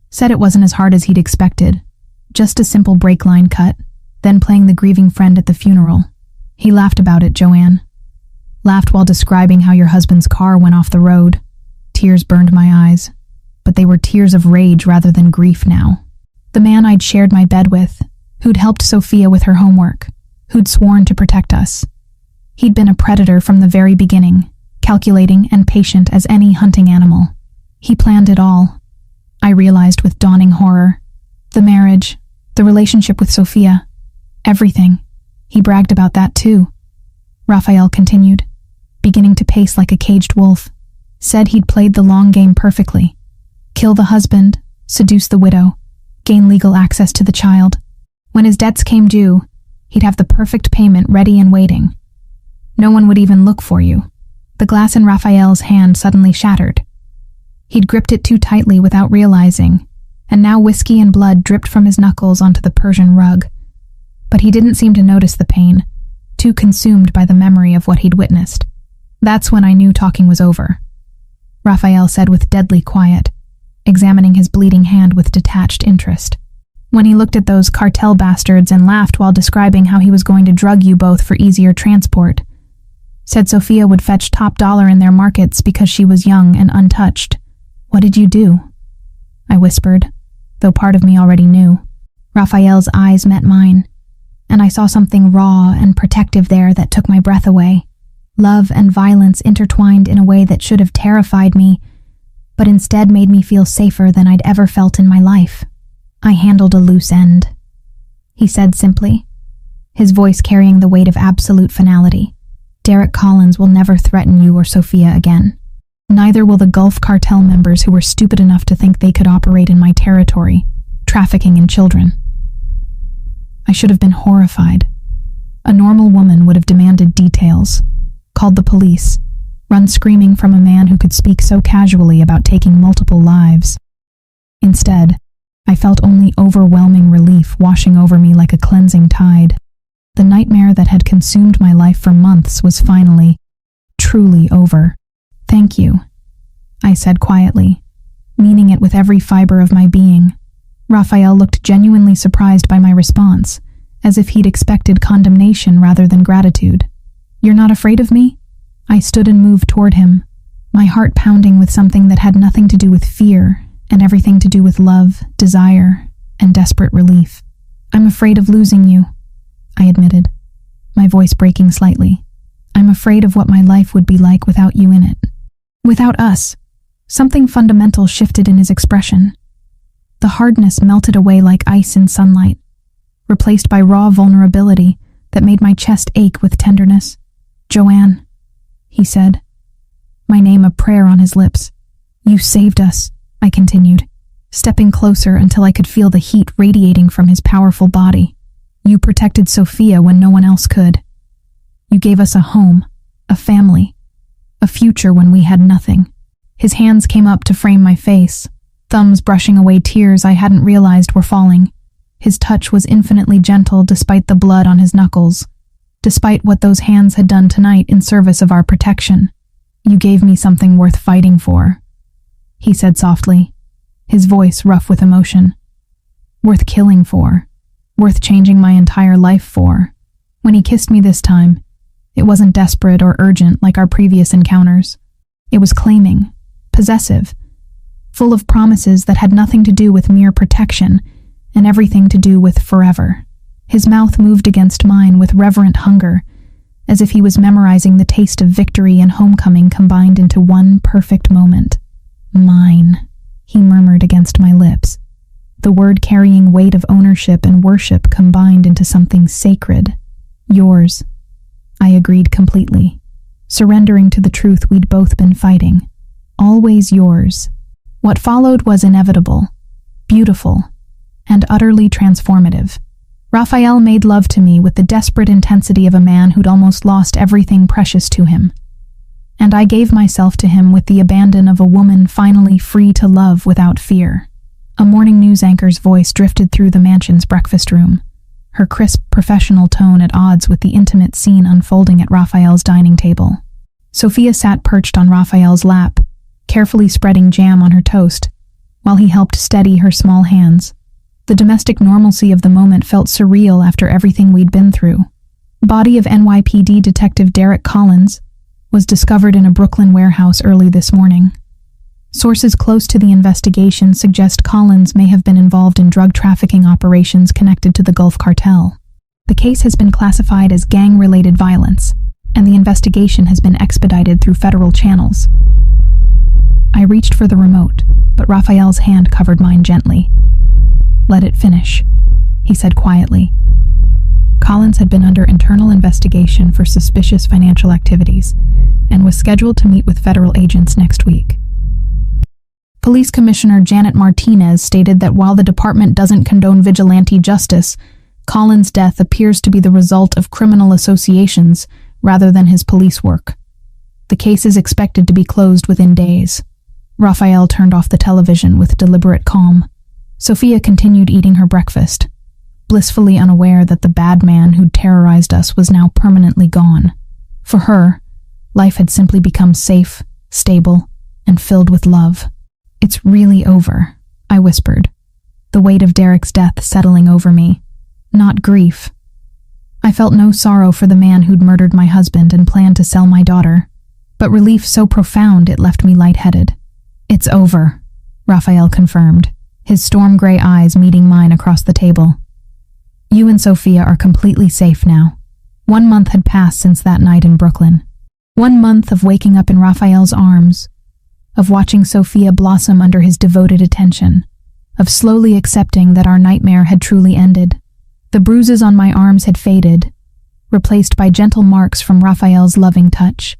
"Said it wasn't as hard as he'd expected. Just a simple brake line cut, then playing the grieving friend at the funeral. He laughed about it, Joanne. Laughed while describing how your husband's car went off the road. Tears burned my eyes, but they were tears of rage rather than grief now. The man I'd shared my bed with, who'd helped Sophia with her homework, who'd sworn to protect us. He'd been a predator from the very beginning, calculating and patient as any hunting animal. He planned it all, I realized with dawning horror. The marriage, the relationship with Sophia, everything. He bragged about that too," Raphael continued, beginning to pace like a caged wolf. "Said he'd played the long game perfectly. Kill the husband, seduce the widow, gain legal access to the child. When his debts came due, he'd have the perfect payment ready and waiting. No one would even look for you." The glass in Raphael's hand suddenly shattered. He'd gripped it too tightly without realizing, and now whiskey and blood dripped from his knuckles onto the Persian rug. But he didn't seem to notice the pain, too consumed by the memory of what he'd witnessed. "That's when I knew talking was over," Raphael said with deadly quiet, examining his bleeding hand with detached interest. "When he looked at those cartel bastards and laughed while describing how he was going to drug you both for easier transport. Said Sophia would fetch top dollar in their markets because she was young and untouched. What did you do?" I whispered, though part of me already knew. Raphael's eyes met mine, and I saw something raw and protective there that took my breath away. Love and violence intertwined in a way that should have terrified me, but instead made me feel safer than I'd ever felt in my life. I handled a loose end, he said simply, his voice carrying the weight of absolute finality. Derek Collins will never threaten you or Sophia again. Neither will the Gulf Cartel members who were stupid enough to think they could operate in my territory, trafficking in children. I should have been horrified. A normal woman would have demanded details, called the police, run screaming from a man who could speak so casually about taking multiple lives. Instead, I felt only overwhelming relief washing over me like a cleansing tide. The nightmare that had consumed my life for months was finally, truly over. "Thank you," I said quietly, meaning it with every fiber of my being. Raphael looked genuinely surprised by my response, as if he'd expected condemnation rather than gratitude. "You're not afraid of me?" I stood and moved toward him, my heart pounding with something that had nothing to do with fear and everything to do with love, desire, and desperate relief. "I'm afraid of losing you," I admitted, my voice breaking slightly. "I'm afraid of what my life would be like without you in it." Without us. Something fundamental shifted in his expression. The hardness melted away like ice in sunlight, replaced by raw vulnerability that made my chest ache with tenderness. "Joanne," he said, my name a prayer on his lips. "You saved us," I continued, stepping closer until I could feel the heat radiating from his powerful body. "You protected Sophia when no one else could. You gave us a home, a family, a future when we had nothing." His hands came up to frame my face, thumbs brushing away tears I hadn't realized were falling. His touch was infinitely gentle despite the blood on his knuckles, despite what those hands had done tonight in service of our protection. "You gave me something worth fighting for," he said softly, his voice rough with emotion. "Worth killing for, worth changing my entire life for." When he kissed me this time, it wasn't desperate or urgent like our previous encounters. It was claiming, possessive, full of promises that had nothing to do with mere protection and everything to do with forever. His mouth moved against mine with reverent hunger, as if he was memorizing the taste of victory and homecoming combined into one perfect moment. "Mine," he murmured against my lips, the word carrying weight of ownership and worship combined into something sacred. "Yours," I agreed completely, surrendering to the truth we'd both been fighting. "Always yours." What followed was inevitable, beautiful, and utterly transformative. Raphael made love to me with the desperate intensity of a man who'd almost lost everything precious to him. And I gave myself to him with the abandon of a woman finally free to love without fear. A morning news anchor's voice drifted through the mansion's breakfast room, her crisp, professional tone at odds with the intimate scene unfolding at Raphael's dining table. Sophia sat perched on Raphael's lap, carefully spreading jam on her toast, while he helped steady her small hands. The domestic normalcy of the moment felt surreal after everything we'd been through. Body of NYPD Detective Derek Collins was discovered in a Brooklyn warehouse early this morning. Sources close to the investigation suggest Collins may have been involved in drug trafficking operations connected to the Gulf Cartel. The case has been classified as gang-related violence, and the investigation has been expedited through federal channels. I reached for the remote, but Raphael's hand covered mine gently. "Let it finish," he said quietly. Collins had been under internal investigation for suspicious financial activities and was scheduled to meet with federal agents next week. Police Commissioner Janet Martinez stated that while the department doesn't condone vigilante justice, Collins' death appears to be the result of criminal associations rather than his police work. The case is expected to be closed within days. Raphael turned off the television with deliberate calm. Sophia continued eating her breakfast, blissfully unaware that the bad man who'd terrorized us was now permanently gone. For her, life had simply become safe, stable, and filled with love. "It's really over," I whispered, the weight of Derek's death settling over me. Not grief. I felt no sorrow for the man who'd murdered my husband and planned to sell my daughter, but relief so profound it left me lightheaded. "It's over," Raphael confirmed, his storm gray eyes meeting mine across the table. You and Sophia are completely safe now. 1 month had passed since that night in Brooklyn. 1 month of waking up in Raphael's arms, of watching Sophia blossom under his devoted attention, of slowly accepting that our nightmare had truly ended. The bruises on my arms had faded, replaced by gentle marks from Raphael's loving touch.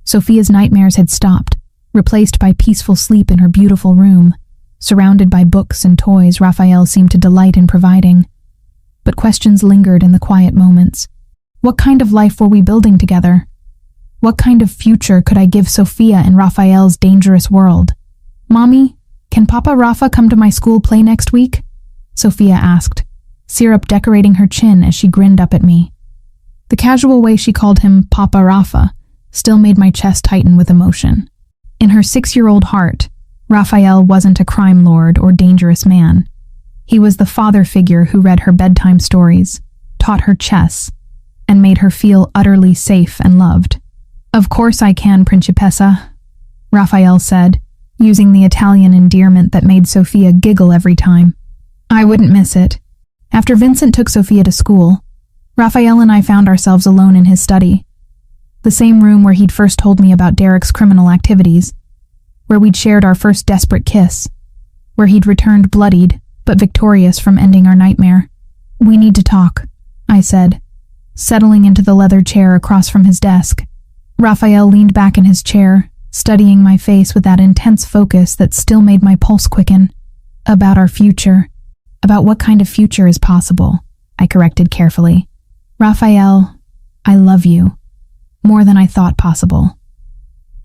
Sophia's nightmares had stopped, replaced by peaceful sleep in her beautiful room, surrounded by books and toys Raphael seemed to delight in providing. But questions lingered in the quiet moments. What kind of life were we building together? What kind of future could I give Sophia in Raphael's dangerous world? "Mommy, can Papa Rafa come to my school play next week?" Sophia asked, syrup decorating her chin as she grinned up at me. The casual way she called him Papa Rafa still made my chest tighten with emotion. In her 6-year-old heart, Raphael wasn't a crime lord or dangerous man. He was the father figure who read her bedtime stories, taught her chess, and made her feel utterly safe and loved. "Of course I can, Principessa," Raphael said, using the Italian endearment that made Sophia giggle every time. I wouldn't miss it. After Vincent took Sophia to school, Raphael and I found ourselves alone in his study. The same room where he'd first told me about Derek's criminal activities, where we'd shared our first desperate kiss, where he'd returned bloodied but victorious from ending our nightmare. "We need to talk," I said, settling into the leather chair across from his desk. Raphael leaned back in his chair, studying my face with that intense focus that still made my pulse quicken. "About our future. About what kind of future is possible," I corrected carefully. "Raphael, I love you. More than I thought possible.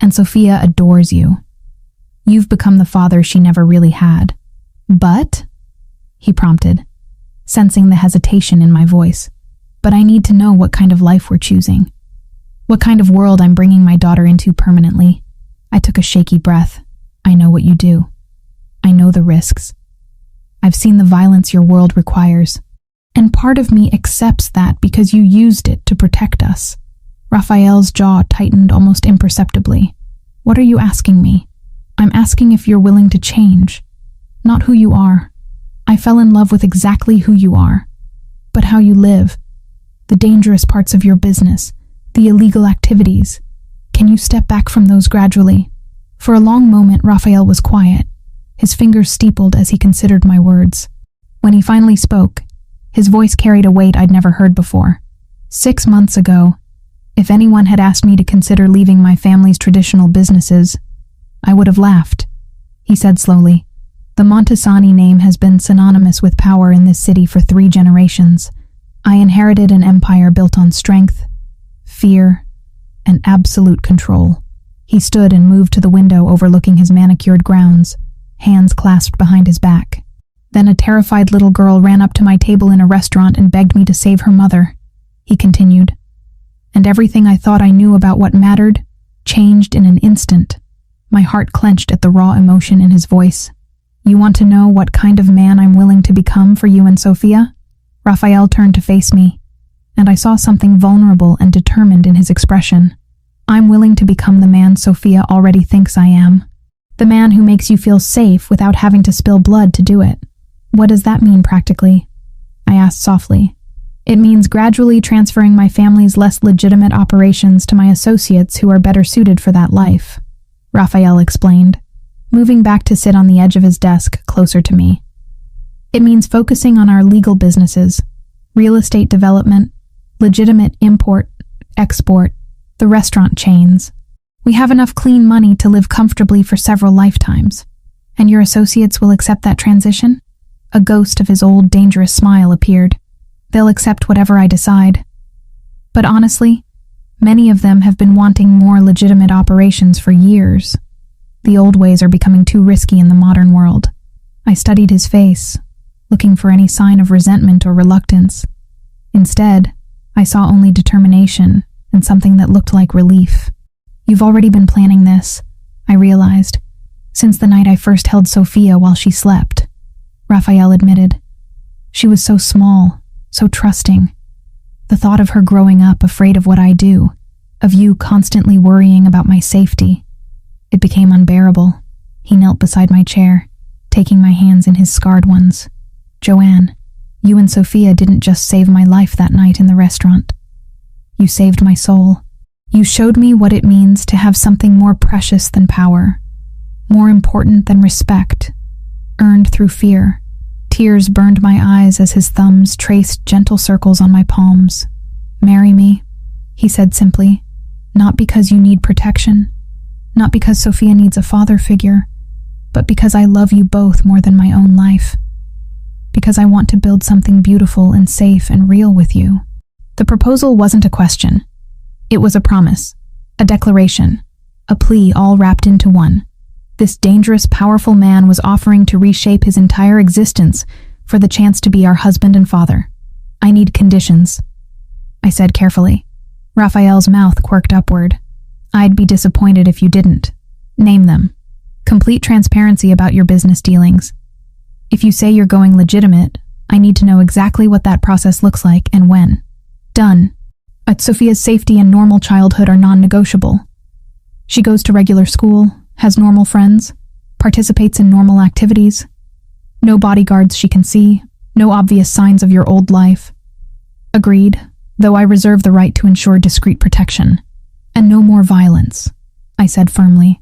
And Sophia adores you. You've become the father she never really had. But," he prompted, sensing the hesitation in my voice, "but I need to know what kind of life we're choosing. What kind of world I'm bringing my daughter into permanently." I took a shaky breath. "I know what you do. I know the risks. I've seen the violence your world requires. And part of me accepts that because you used it to protect us." Raphael's jaw tightened almost imperceptibly. "What are you asking me?" "I'm asking if you're willing to change. Not who you are. I fell in love with exactly who you are. But how you live. The dangerous parts of your business. The illegal activities. Can you step back from those gradually?" For a long moment, Raphael was quiet, his fingers steepled as he considered my words. When he finally spoke, his voice carried a weight I'd never heard before. 6 months ago, if anyone had asked me to consider leaving my family's traditional businesses, I would have laughed. He said slowly, "The Montesani name has been synonymous with power in this city for 3 generations. I inherited an empire built on strength, fear, and absolute control." He stood and moved to the window overlooking his manicured grounds, hands clasped behind his back. "Then a terrified little girl ran up to my table in a restaurant and begged me to save her mother," he continued. "And everything I thought I knew about what mattered changed in an instant." My heart clenched at the raw emotion in his voice. "You want to know what kind of man I'm willing to become for you and Sophia?" Raphael turned to face me, and I saw something vulnerable and determined in his expression. "I'm willing to become the man Sophia already thinks I am. The man who makes you feel safe without having to spill blood to do it." "What does that mean practically?" I asked softly. "It means gradually transferring my family's less legitimate operations to my associates who are better suited for that life," Raphael explained, moving back to sit on the edge of his desk closer to me. "It means focusing on our legal businesses, real estate development, legitimate import, export, the restaurant chains. We have enough clean money to live comfortably for several lifetimes. And your associates will accept that transition?" A ghost of his old dangerous smile appeared. "They'll accept whatever I decide. But honestly, many of them have been wanting more legitimate operations for years. The old ways are becoming too risky in the modern world." I studied his face, looking for any sign of resentment or reluctance. Instead, I saw only determination and something that looked like relief. "You've already been planning this," I realized, "since the night I first held Sophia while she slept," Raphael admitted. "She was so small, so trusting. The thought of her growing up afraid of what I do, of you constantly worrying about my safety, it became unbearable." He knelt beside my chair, taking my hands in his scarred ones. "Joanne, you and Sophia didn't just save my life that night in the restaurant. You saved my soul. You showed me what it means to have something more precious than power, more important than respect, earned through fear." Tears burned my eyes as his thumbs traced gentle circles on my palms. "Marry me," he said simply, "not because you need protection, not because Sophia needs a father figure, but because I love you both more than my own life. Because I want to build something beautiful and safe and real with you." The proposal wasn't a question. It was a promise, a declaration, a plea all wrapped into one. This dangerous, powerful man was offering to reshape his entire existence for the chance to be our husband and father. "I need conditions," I said carefully. Raphael's mouth quirked upward. "I'd be disappointed if you didn't. Name them. Complete transparency about your business dealings. If you say you're going legitimate, I need to know exactly what that process looks like and when." "Done. Sophia's safety and normal childhood are non-negotiable. She goes to regular school, has normal friends, participates in normal activities. No bodyguards she can see, no obvious signs of your old life." "Agreed, though I reserve the right to ensure discreet protection. And no more violence," I said firmly.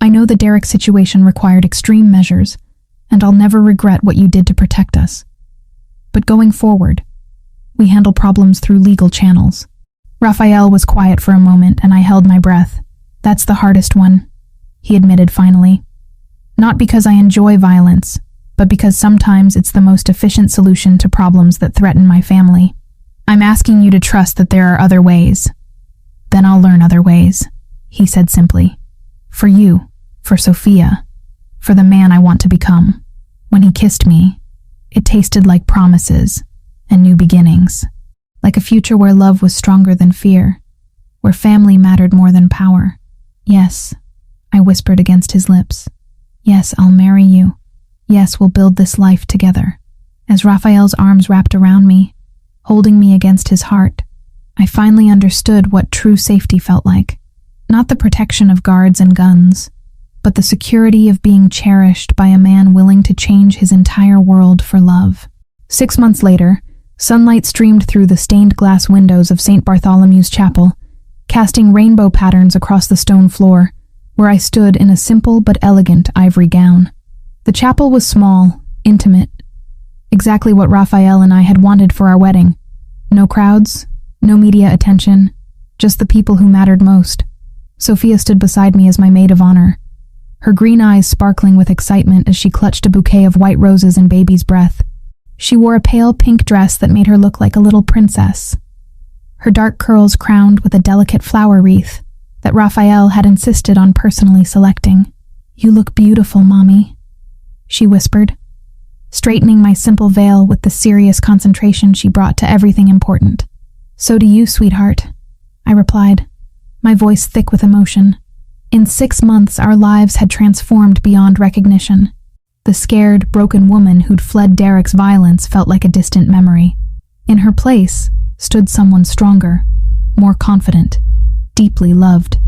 "I know the Derek situation required extreme measures, and I'll never regret what you did to protect us. But going forward, we handle problems through legal channels." Raphael was quiet for a moment, and I held my breath. "That's the hardest one," he admitted finally. "Not because I enjoy violence, but because sometimes it's the most efficient solution to problems that threaten my family. I'm asking you to trust that there are other ways." "Then I'll learn other ways," he said simply. "For you, for Sophia, for the man I want to become." When he kissed me, it tasted like promises and new beginnings, like a future where love was stronger than fear, where family mattered more than power. "Yes," I whispered against his lips. "Yes, I'll marry you. Yes, we'll build this life together." As Raphael's arms wrapped around me, holding me against his heart, I finally understood what true safety felt like. Not the protection of guards and guns, but the security of being cherished by a man willing to change his entire world for love. 6 months later, sunlight streamed through the stained glass windows of St. Bartholomew's Chapel, casting rainbow patterns across the stone floor, where I stood in a simple but elegant ivory gown. The chapel was small, intimate, exactly what Raphael and I had wanted for our wedding. No crowds, no media attention, just the people who mattered most. Sophia stood beside me as my maid of honor, her green eyes sparkling with excitement as she clutched a bouquet of white roses and baby's breath. She wore a pale pink dress that made her look like a little princess, her dark curls crowned with a delicate flower wreath that Raphael had insisted on personally selecting. "You look beautiful, Mommy," she whispered, straightening my simple veil with the serious concentration she brought to everything important. "So do you, sweetheart," I replied, my voice thick with emotion. In 6 months, our lives had transformed beyond recognition. The scared, broken woman who'd fled Derek's violence felt like a distant memory. In her place stood someone stronger, more confident, deeply loved.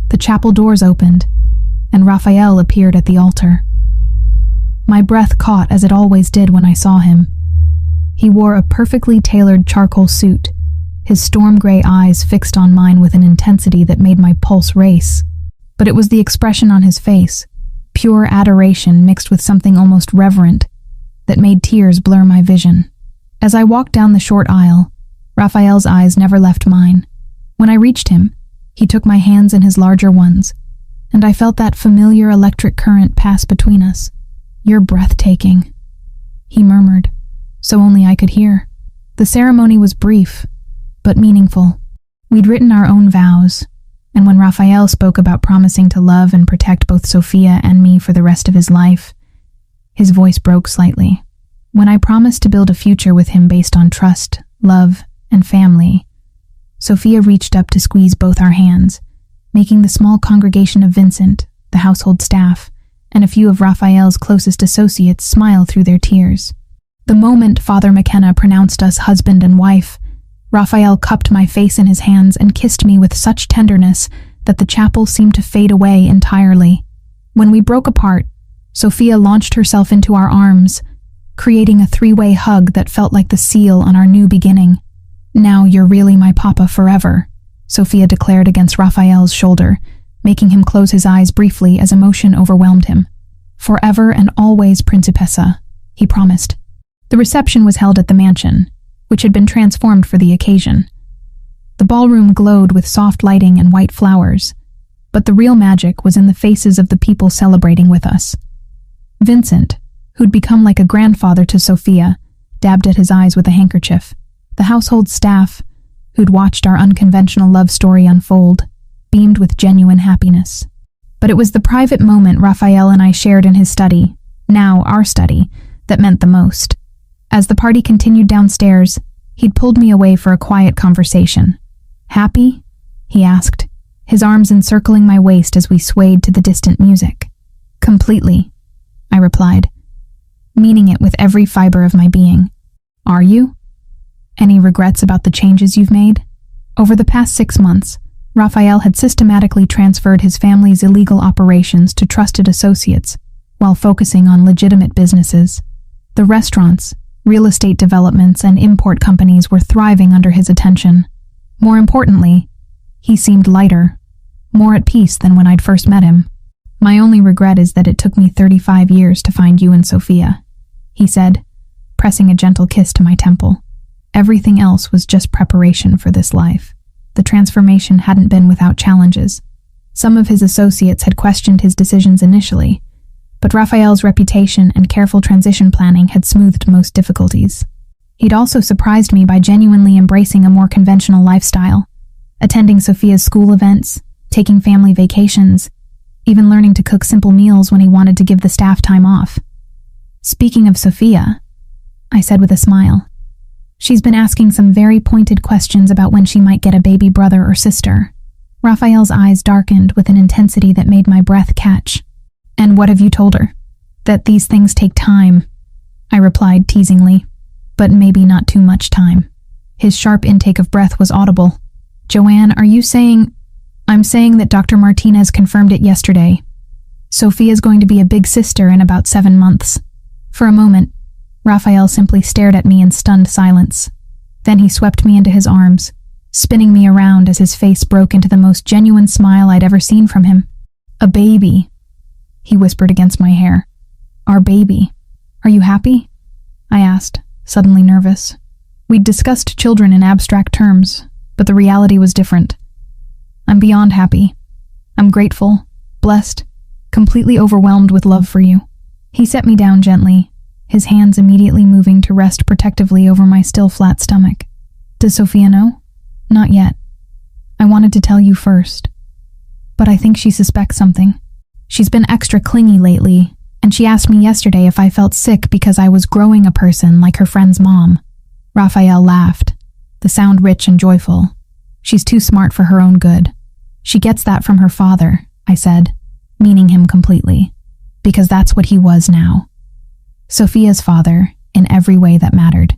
The chapel doors opened, and Raphael appeared at the altar. My breath caught as it always did when I saw him. He wore a perfectly tailored charcoal suit, his storm gray eyes fixed on mine with an intensity that made my pulse race. But it was the expression on his face, pure adoration mixed with something almost reverent, that made tears blur my vision. As I walked down the short aisle, Raphael's eyes never left mine. When I reached him, he took my hands in his larger ones, and I felt that familiar electric current pass between us. "You're breathtaking," he murmured, so only I could hear. The ceremony was brief, but meaningful. We'd written our own vows, and when Raphael spoke about promising to love and protect both Sophia and me for the rest of his life, his voice broke slightly. When I promised to build a future with him based on trust, love, and family, Sophia reached up to squeeze both our hands, making the small congregation of Vincent, the household staff, and a few of Raphael's closest associates smile through their tears. The moment Father McKenna pronounced us husband and wife, Raphael cupped my face in his hands and kissed me with such tenderness that the chapel seemed to fade away entirely. When we broke apart, Sophia launched herself into our arms, creating a three-way hug that felt like the seal on our new beginning. "Now you're really my papa forever," Sophia declared against Raphael's shoulder, making him close his eyes briefly as emotion overwhelmed him. "Forever and always, Principessa," he promised. The reception was held at the mansion, which had been transformed for the occasion. The ballroom glowed with soft lighting and white flowers, but the real magic was in the faces of the people celebrating with us. Vincent, who'd become like a grandfather to Sophia, dabbed at his eyes with a handkerchief. The household staff, who'd watched our unconventional love story unfold, beamed with genuine happiness. But it was the private moment Raphael and I shared in his study, now our study, that meant the most. As the party continued downstairs, he'd pulled me away for a quiet conversation. "Happy?" he asked, his arms encircling my waist as we swayed to the distant music. "Completely," I replied, meaning it with every fiber of my being. "Are you? Any regrets about the changes you've made?" Over the past 6 months, Raphael had systematically transferred his family's illegal operations to trusted associates, while focusing on legitimate businesses. The restaurants, real estate developments, and import companies were thriving under his attention. More importantly, he seemed lighter, more at peace than when I'd first met him. "My only regret is that it took me 35 years to find you and Sophia," he said, pressing a gentle kiss to my temple. Everything else was just preparation for this life. The transformation hadn't been without challenges. Some of his associates had questioned his decisions initially, but Raphael's reputation and careful transition planning had smoothed most difficulties. He'd also surprised me by genuinely embracing a more conventional lifestyle, attending Sophia's school events, taking family vacations, even learning to cook simple meals when he wanted to give the staff time off. "Speaking of Sophia," I said with a smile, "she's been asking some very pointed questions about when she might get a baby brother or sister." Raphael's eyes darkened with an intensity that made my breath catch. "And what have you told her?" "That these things take time," I replied teasingly, "but maybe not too much time." His sharp intake of breath was audible. "Joanne, are you saying—" "I'm saying that Dr. Martinez confirmed it yesterday. Sophia's going to be a big sister in about 7 months. For a moment, Raphael simply stared at me in stunned silence. Then he swept me into his arms, spinning me around as his face broke into the most genuine smile I'd ever seen from him. "A baby," he whispered against my hair. "Our baby. Are you happy?" I asked, suddenly nervous. We'd discussed children in abstract terms, but the reality was different. "I'm beyond happy. I'm grateful, blessed, completely overwhelmed with love for you." He set me down gently, his hands immediately moving to rest protectively over my still flat stomach. "Does Sophia know?" "Not yet. I wanted to tell you first. But I think she suspects something. She's been extra clingy lately, and she asked me yesterday if I felt sick because I was growing a person like her friend's mom." Raphael laughed, the sound rich and joyful. "She's too smart for her own good. She gets that from her father," I said, meaning him completely, because that's what he was now. Sophia's father, in every way that mattered.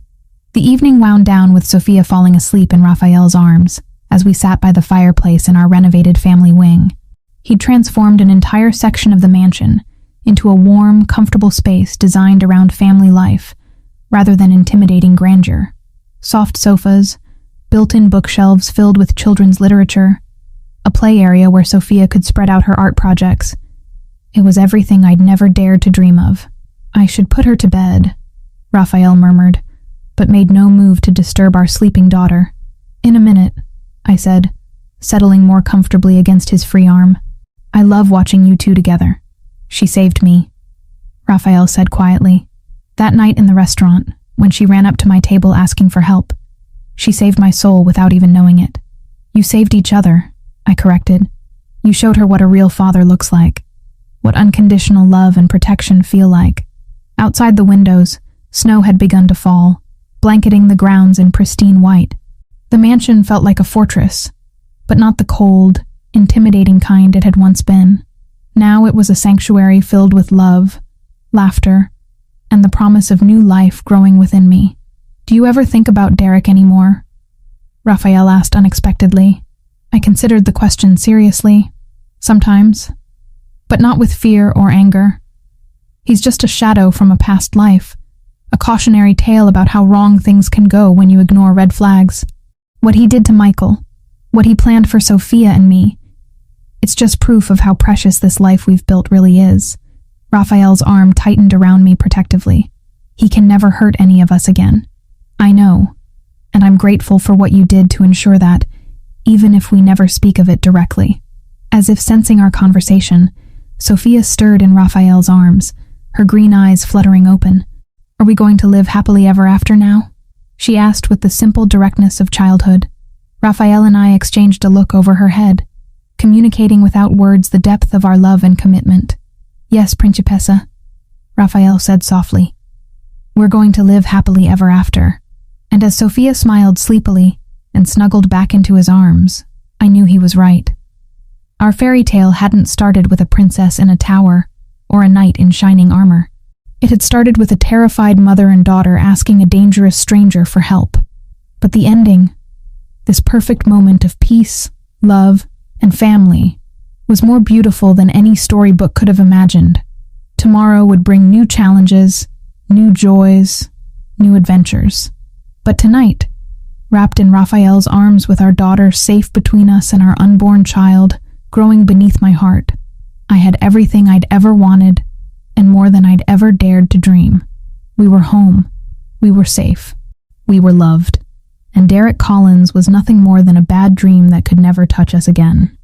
The evening wound down with Sophia falling asleep in Raphael's arms as we sat by the fireplace in our renovated family wing. He'd transformed an entire section of the mansion into a warm, comfortable space designed around family life, rather than intimidating grandeur. Soft sofas, built-in bookshelves filled with children's literature, a play area where Sophia could spread out her art projects. It was everything I'd never dared to dream of. "I should put her to bed," Raphael murmured, but made no move to disturb our sleeping daughter. "In a minute," I said, settling more comfortably against his free arm. "I love watching you two together." "She saved me," Raphael said quietly. "That night in the restaurant, when she ran up to my table asking for help, she saved my soul without even knowing it." "You saved each other," I corrected. "You showed her what a real father looks like, what unconditional love and protection feel like." Outside the windows, snow had begun to fall, blanketing the grounds in pristine white. The mansion felt like a fortress, but not the cold, intimidating kind it had once been. Now it was a sanctuary filled with love, laughter, and the promise of new life growing within me. "Do you ever think about Derek anymore?" Raphael asked unexpectedly. I considered the question seriously. "Sometimes, but not with fear or anger. He's just a shadow from a past life, a cautionary tale about how wrong things can go when you ignore red flags. What he did to Michael, what he planned for Sophia and me, it's just proof of how precious this life we've built really is. Raphael's arm tightened around me protectively. He can never hurt any of us again. I know, and I'm grateful for what you did to ensure that, even if we never speak of it directly. As if sensing our conversation, Sophia stirred in Raphael's arms, her green eyes fluttering open. Are we going to live happily ever after now? She asked with the simple directness of childhood. Raphael and I exchanged a look over her head, communicating without words the depth of our love and commitment. Yes, Principessa, Raphael said softly. We're going to live happily ever after. And as Sophia smiled sleepily and snuggled back into his arms, I knew he was right. Our fairy tale hadn't started with a princess in a tower or a knight in shining armor. It had started with a terrified mother and daughter asking a dangerous stranger for help. But the ending, this perfect moment of peace, love, and family, was more beautiful than any storybook could have imagined. Tomorrow would bring new challenges, new joys, new adventures. But tonight, wrapped in Raphael's arms with our daughter safe between us and our unborn child growing beneath my heart, I had everything I'd ever wanted and more than I'd ever dared to dream. We were home. We were safe. We were loved. And Derek Collins was nothing more than a bad dream that could never touch us again.